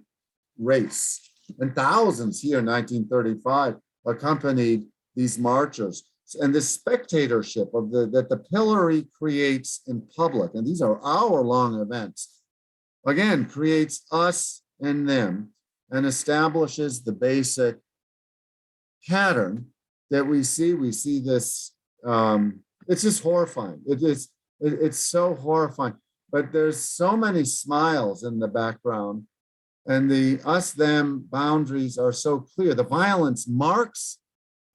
race. And thousands here in 1935 accompanied these marchers. And the spectatorship of that the pillory creates in public, and these are hour-long events, again, creates us and them and establishes the basic pattern that we see. We see this, it's just horrifying. It's so horrifying, but there's so many smiles in the background, and the us-them boundaries are so clear. The violence marks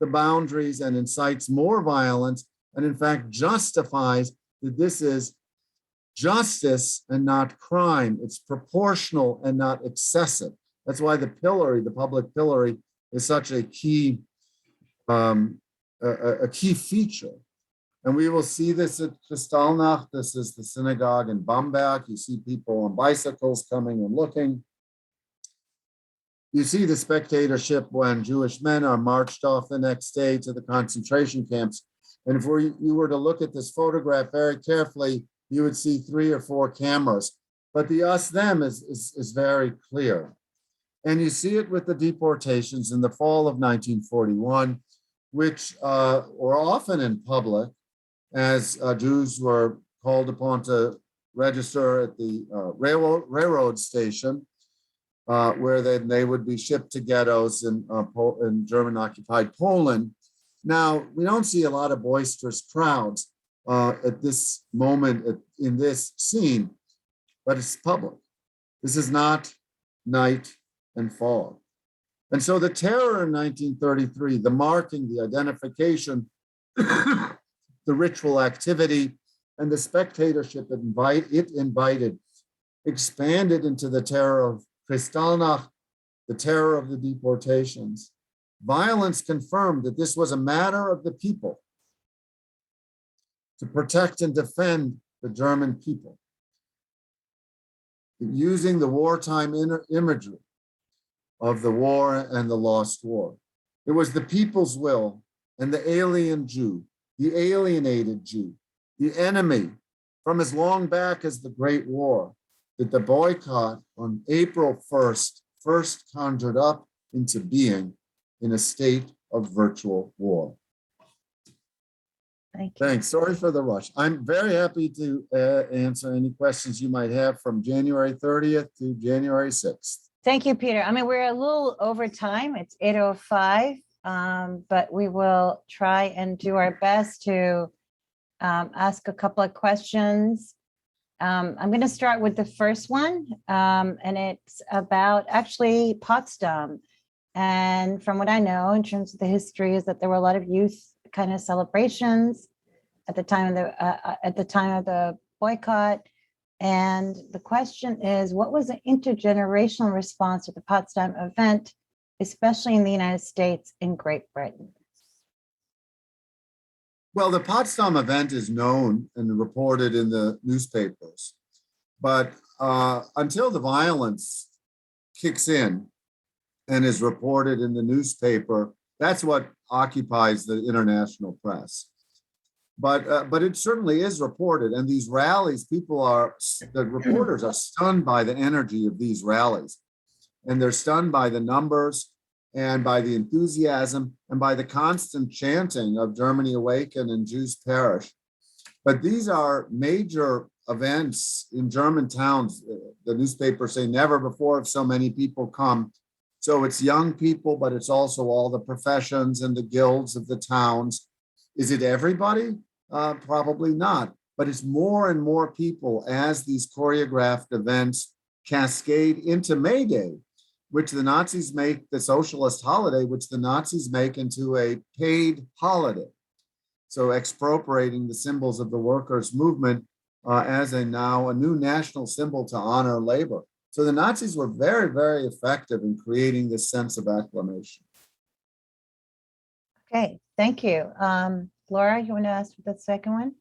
the boundaries and incites more violence, and in fact justifies that this is justice and not crime. It's proportional and not excessive. That's why the pillory, the public pillory, is such a key feature. And we will see this at Kristallnacht. This is the synagogue in Bamberg. You see people on bicycles coming and looking. You see the spectatorship when Jewish men are marched off the next day to the concentration camps. And if you were to look at this photograph very carefully, you would see 3 or 4 cameras. But the us-them is very clear. And you see it with the deportations in the fall of 1941, which were often in public, as Jews were called upon to register at the railroad station, where they would be shipped to ghettos in German-occupied Poland. Now, we don't see a lot of boisterous crowds at this moment in this scene, but it's public. This is not night and fog. And so the terror in 1933, the marking, the identification, the ritual activity, and the spectatorship it invited expanded into the terror of Kristallnacht, the terror of the deportations. Violence confirmed that this was a matter of the people to protect and defend the German people. Using the wartime imagery of the war and the lost war. It was the people's will and the alien Jew, the alienated Jew, the enemy from as long back as the Great War, that the boycott on April 1st first conjured up into being in a state of virtual war. Thank you. Thanks. Sorry for the rush. I'm very happy to answer any questions you might have from January 30th to January 6th. Thank you, Peter. I mean, we're a little over time. It's 8:05, but we will try and do our best to ask a couple of questions. I'm going to start with the first one, and it's about actually Potsdam. And from what I know, in terms of the history, is that there were a lot of youth kind of celebrations at the time of the boycott. And the question is, what was the intergenerational response to the Potsdam event, especially in the United States and Great Britain? Well, the Potsdam event is known and reported in the newspapers, but until the violence kicks in and is reported in the newspaper, that's what occupies the international press. But it certainly is reported, and these rallies, the reporters are stunned by the energy of these rallies, and they're stunned by the numbers and by the enthusiasm and by the constant chanting of Germany Awaken and Jews Perish. But these are major events in German towns. The newspapers say never before have so many people come. So it's young people, but it's also all the professions and the guilds of the towns. Is it everybody? Probably not, but it's more and more people as these choreographed events cascade into May Day, which the Nazis make, the socialist holiday, which the Nazis make into a paid holiday. So expropriating the symbols of the workers' movement as a new national symbol to honor labor. So the Nazis were very, very effective in creating this sense of acclamation. Okay, thank you. Laura, you want to ask the second one?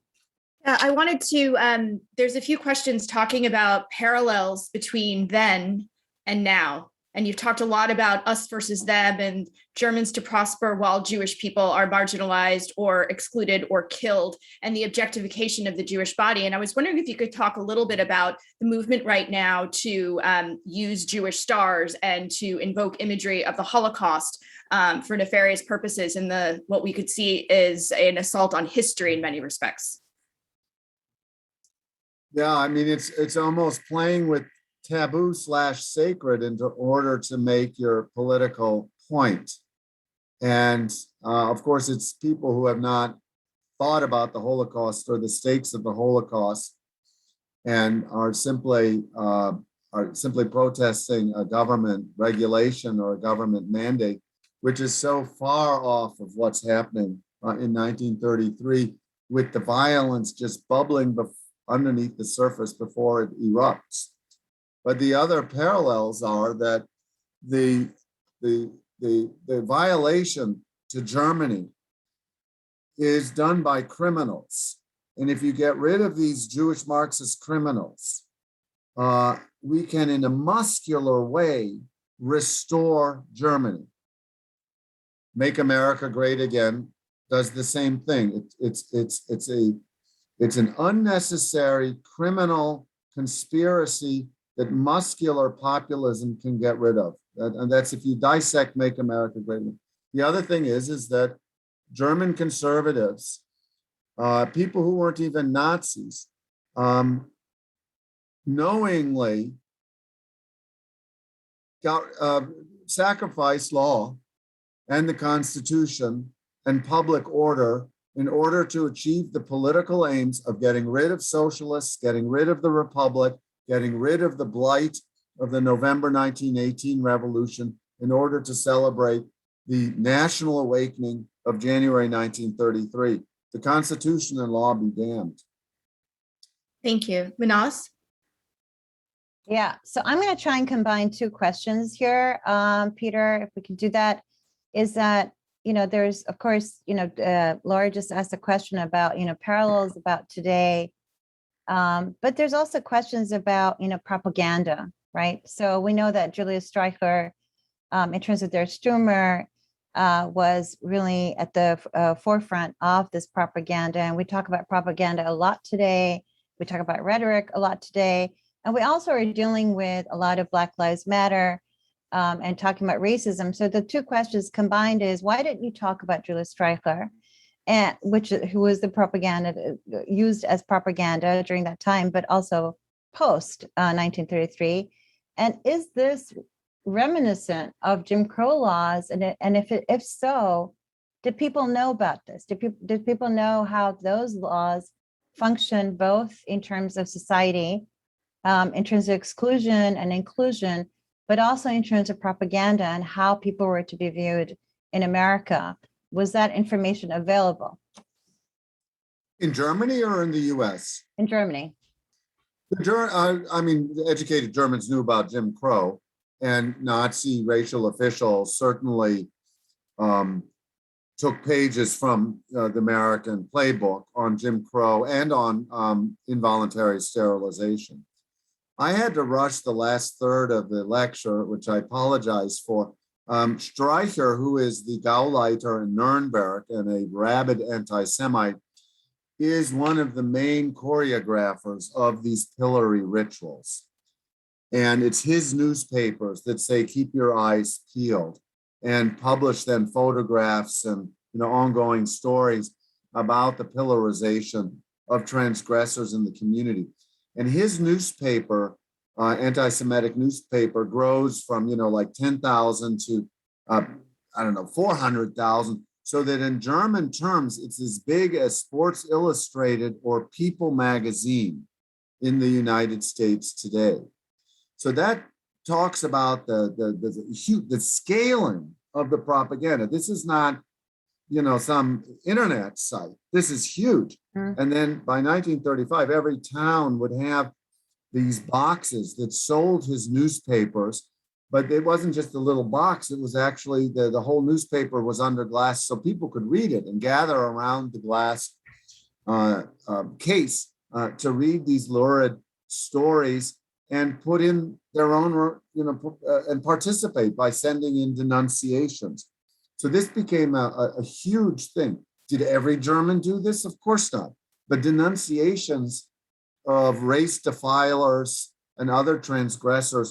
Yeah, I wanted to, there's a few questions talking about parallels between then and now. And you've talked a lot about us versus them and Germans to prosper while Jewish people are marginalized or excluded or killed, and the objectification of the Jewish body. And I was wondering if you could talk a little bit about the movement right now to use Jewish stars and to invoke imagery of the Holocaust for nefarious purposes, and what we could see is an assault on history in many respects. Yeah, I mean, it's almost playing with taboo / sacred in order to make your political point. And of course, it's people who have not thought about the Holocaust or the stakes of the Holocaust and are simply protesting a government regulation or a government mandate, which is so far off of what's happening in 1933, with the violence just bubbling underneath the surface before it erupts. But the other parallels are that the violation to Germany is done by criminals. And if you get rid of these Jewish Marxist criminals, we can, in a muscular way, restore Germany. Make America Great Again does the same thing. It's an unnecessary criminal conspiracy that muscular populism can get rid of. And that's if you dissect Make America Great Again. The other thing is that German conservatives, people who weren't even Nazis, knowingly sacrificed law and the Constitution and public order in order to achieve the political aims of getting rid of socialists, getting rid of the Republic, getting rid of the blight of the November 1918 revolution in order to celebrate the national awakening of January 1933. The Constitution and law be damned. Thank you. Manaz? Yeah, so I'm going to try and combine two questions here, Peter, if we can do that. Is that, there's, of course, Laura just asked a question about, parallels about today. But there's also questions about, propaganda, right? So we know that Julius Streicher, in terms of Der Stürmer, was really at the forefront of this propaganda. And we talk about propaganda a lot today. We talk about rhetoric a lot today. And we also are dealing with a lot of Black Lives Matter and talking about racism. So the two questions combined is, why didn't you talk about Julius Streicher, who was the propaganda used as propaganda during that time, but also post 1933? And is this reminiscent of Jim Crow laws? And if so, did people know about this? Did people know how those laws function both in terms of society, in terms of exclusion and inclusion, but also in terms of propaganda and how people were to be viewed in America? Was that information available? In Germany or in the US? In Germany. The educated Germans knew about Jim Crow, and Nazi racial officials certainly took pages from the American playbook on Jim Crow and on involuntary sterilization. I had to rush the last third of the lecture, which I apologize for. Streicher, who is the Gauleiter in Nuremberg and a rabid anti-Semite, is one of the main choreographers of these pillory rituals. And it's his newspapers that say, keep your eyes peeled, and publish then photographs and ongoing stories about the pillarization of transgressors in the community. And his newspaper, anti-Semitic newspaper, grows from, like 10,000 to, 400,000. So that in German terms, it's as big as Sports Illustrated or People magazine in the United States today. So that talks about the scaling of the propaganda. This is not, some internet site. This is huge. Mm. And then by 1935, every town would have these boxes that sold his newspapers, but it wasn't just a little box. It was actually the whole newspaper was under glass so people could read it and gather around the glass case to read these lurid stories and put in their own, and participate by sending in denunciations. So this became a huge thing. Did every German do this? Of course not. But denunciations of race defilers and other transgressors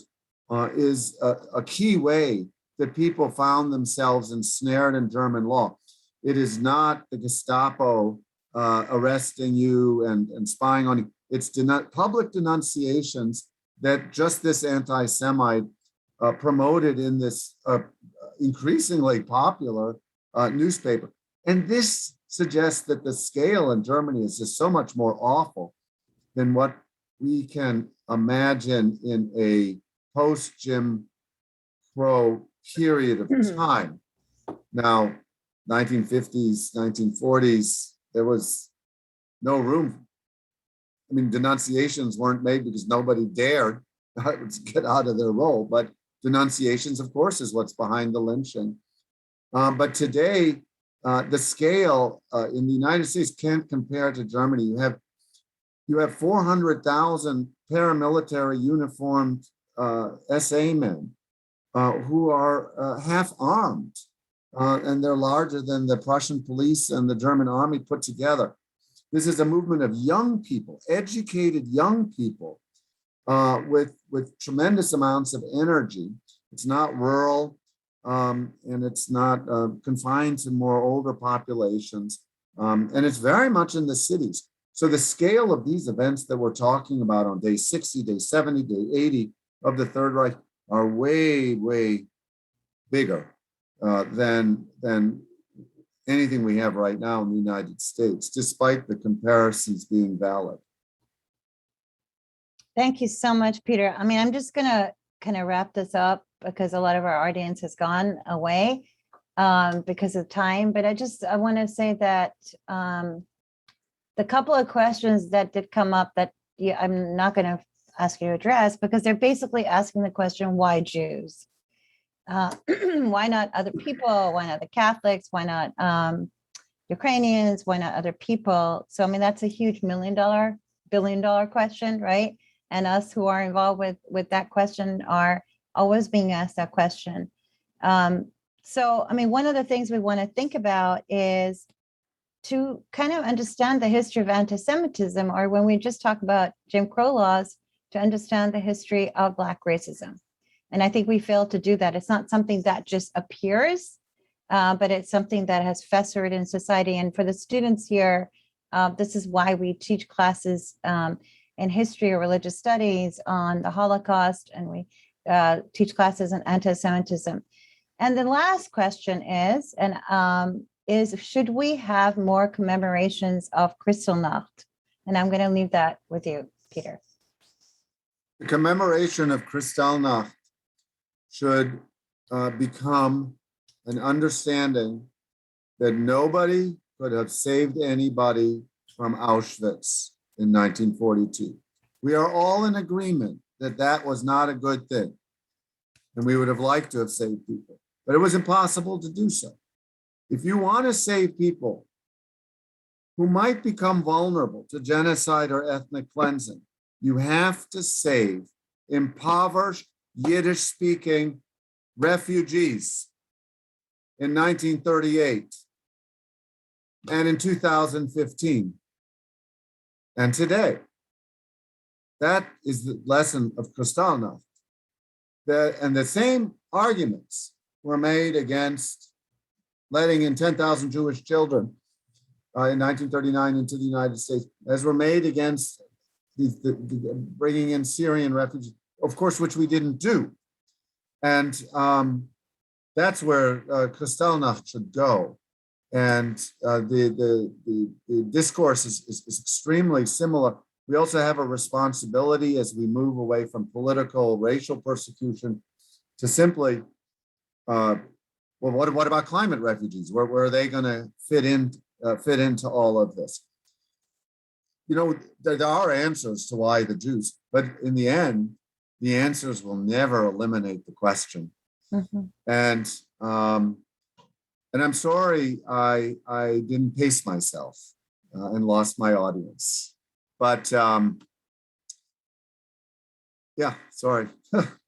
is a key way that people found themselves ensnared in German law. It is not the Gestapo arresting you and spying on you. It's public denunciations that just this anti-Semite promoted in this increasingly popular newspaper. And this suggests that the scale in Germany is just so much more awful than what we can imagine in a post-Jim Crow period of time. Now, 1950s, 1940s, there was no room. I mean, denunciations weren't made because nobody dared get out of their role, but denunciations, of course, is what's behind the lynching. But today, the scale in the United States can't compare to Germany. You have 400,000 paramilitary uniformed SA men who are half armed, and they're larger than the Prussian police and the German army put together. This is a movement of young people, educated young people with tremendous amounts of energy. It's not rural, and it's not confined to more older populations, and it's very much in the cities. So the scale of these events that we're talking about on day 60, day 70, day 80 of the Third Reich are way, way bigger than anything we have right now in the United States, despite the comparisons being valid. Thank you so much, Peter. I mean, I'm just going to kind of wrap this up because a lot of our audience has gone away because of time. But I want to say that the couple of questions that did come up that I'm not going to ask you to address because they're basically asking the question, why Jews? Why not other people? Why not the Catholics? Why not Ukrainians? Why not other people? So, I mean, that's a huge billion-dollar question, right? And us who are involved with that question are always being asked that question. So, I mean, one of the things we want to think about is to kind of understand the history of anti-Semitism, or when we just talk about Jim Crow laws, to understand the history of Black racism. And I think we fail to do that. It's not something that just appears, but it's something that has festered in society. And for the students here, this is why we teach classes in history or religious studies on the Holocaust, and we teach classes on anti-Semitism. And the last question is, should we have more commemorations of Kristallnacht? And I'm going to leave that with you, Peter. The commemoration of Kristallnacht should become an understanding that nobody could have saved anybody from Auschwitz in 1942. We are all in agreement that that was not a good thing, and we would have liked to have saved people, but it was impossible to do so. If you want to save people who might become vulnerable to genocide or ethnic cleansing, you have to save impoverished Yiddish-speaking refugees in 1938 and in 2015 and today. That is the lesson of Kristallnacht. And the same arguments were made against letting in 10,000 Jewish children in 1939 into the United States, as were made against bringing in Syrian refugees, of course, which we didn't do. And that's where Kristallnacht should go. And the discourse is extremely similar. We also have a responsibility as we move away from political, racial persecution to simply, well, what about climate refugees? Where are they going to fit into all of this? You know, there are answers to why the Jews, but in the end, the answers will never eliminate the question. Mm-hmm. And I'm sorry I didn't pace myself and lost my audience. But Yeah, sorry.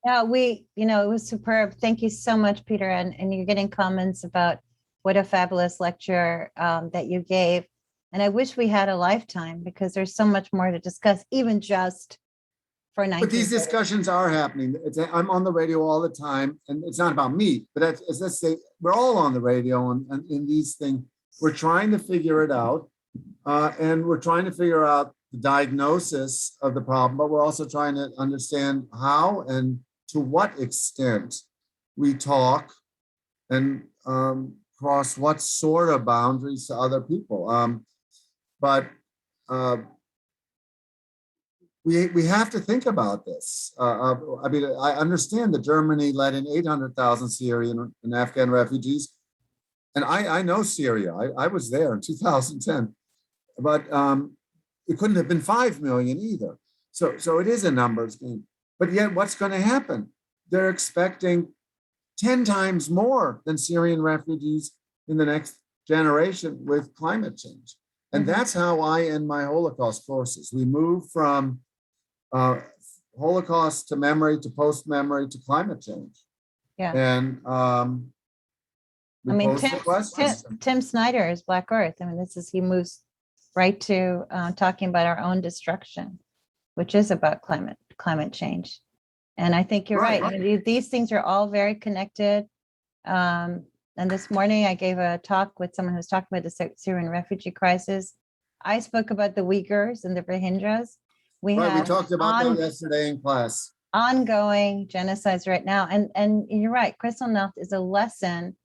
Yeah, it was superb. Thank you so much, Peter. And you're getting comments about what a fabulous lecture that you gave. And I wish we had a lifetime because there's so much more to discuss, even just for But these 1930. discussions are happening. I'm on the radio all the time, and it's not about me, but as I say, we're all on the radio and in these things. We're trying to figure it out, and we're trying to figure out the diagnosis of the problem, but we're also trying to understand how and to what extent we talk and cross what sort of boundaries to other people. But we have to think about this. I mean, I understand that Germany let in 800,000 Syrian and Afghan refugees. And I know Syria. I was there in 2010. But it couldn't have been 5 million either. So it is a numbers game. But yet what's going to happen? They're expecting 10 times more than Syrian refugees in the next generation with climate change. And that's how I end my Holocaust courses. We move from Holocaust to memory to post-memory to climate change. Yeah. And Tim Snyder is Black Earth. I mean, he moves right to talking about our own destruction, which is about climate change. And I think you're right. I mean, these things are all very connected. And this morning I gave a talk with someone who's talking about the Syrian refugee crisis. I spoke about the Uyghurs and the Rohingyas. We talked about that yesterday in class. Ongoing genocides right now. And you're right, Kristallnacht is a lesson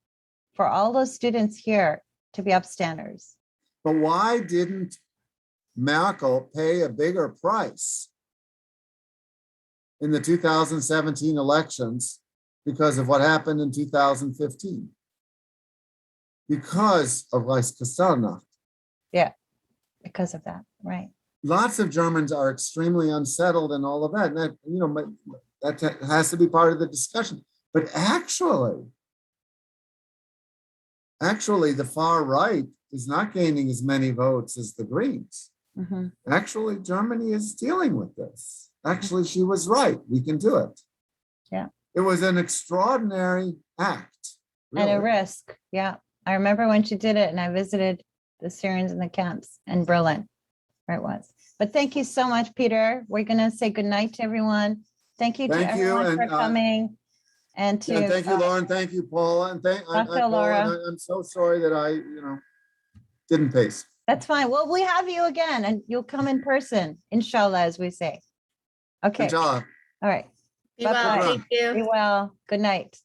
for all those students here to be upstanders. But why didn't Merkel pay a bigger price in the 2017 elections because of what happened in 2015? Because of Kristallnacht. Yeah, because of that, right. Lots of Germans are extremely unsettled and all of that. And that, that has to be part of the discussion. But actually, the far right is not gaining as many votes as the Greens. Actually, Germany is dealing with this. Actually, she was right. We can do it. Yeah. It was an extraordinary act. Really. And a risk. Yeah. I remember when she did it and I visited the Syrians in the camps in Berlin, where it was. But thank you so much, Peter. We're going to say goodnight to everyone. Thank you to everyone for coming. And thank you, Lauren. Thank you, Paula. And Laura. I'm so sorry that I, didn't pace. That's fine. Well, we have you again and you'll come in person, inshallah, as we say. Okay. Inshallah. All right. Be well. Thank you. Be well. Good night.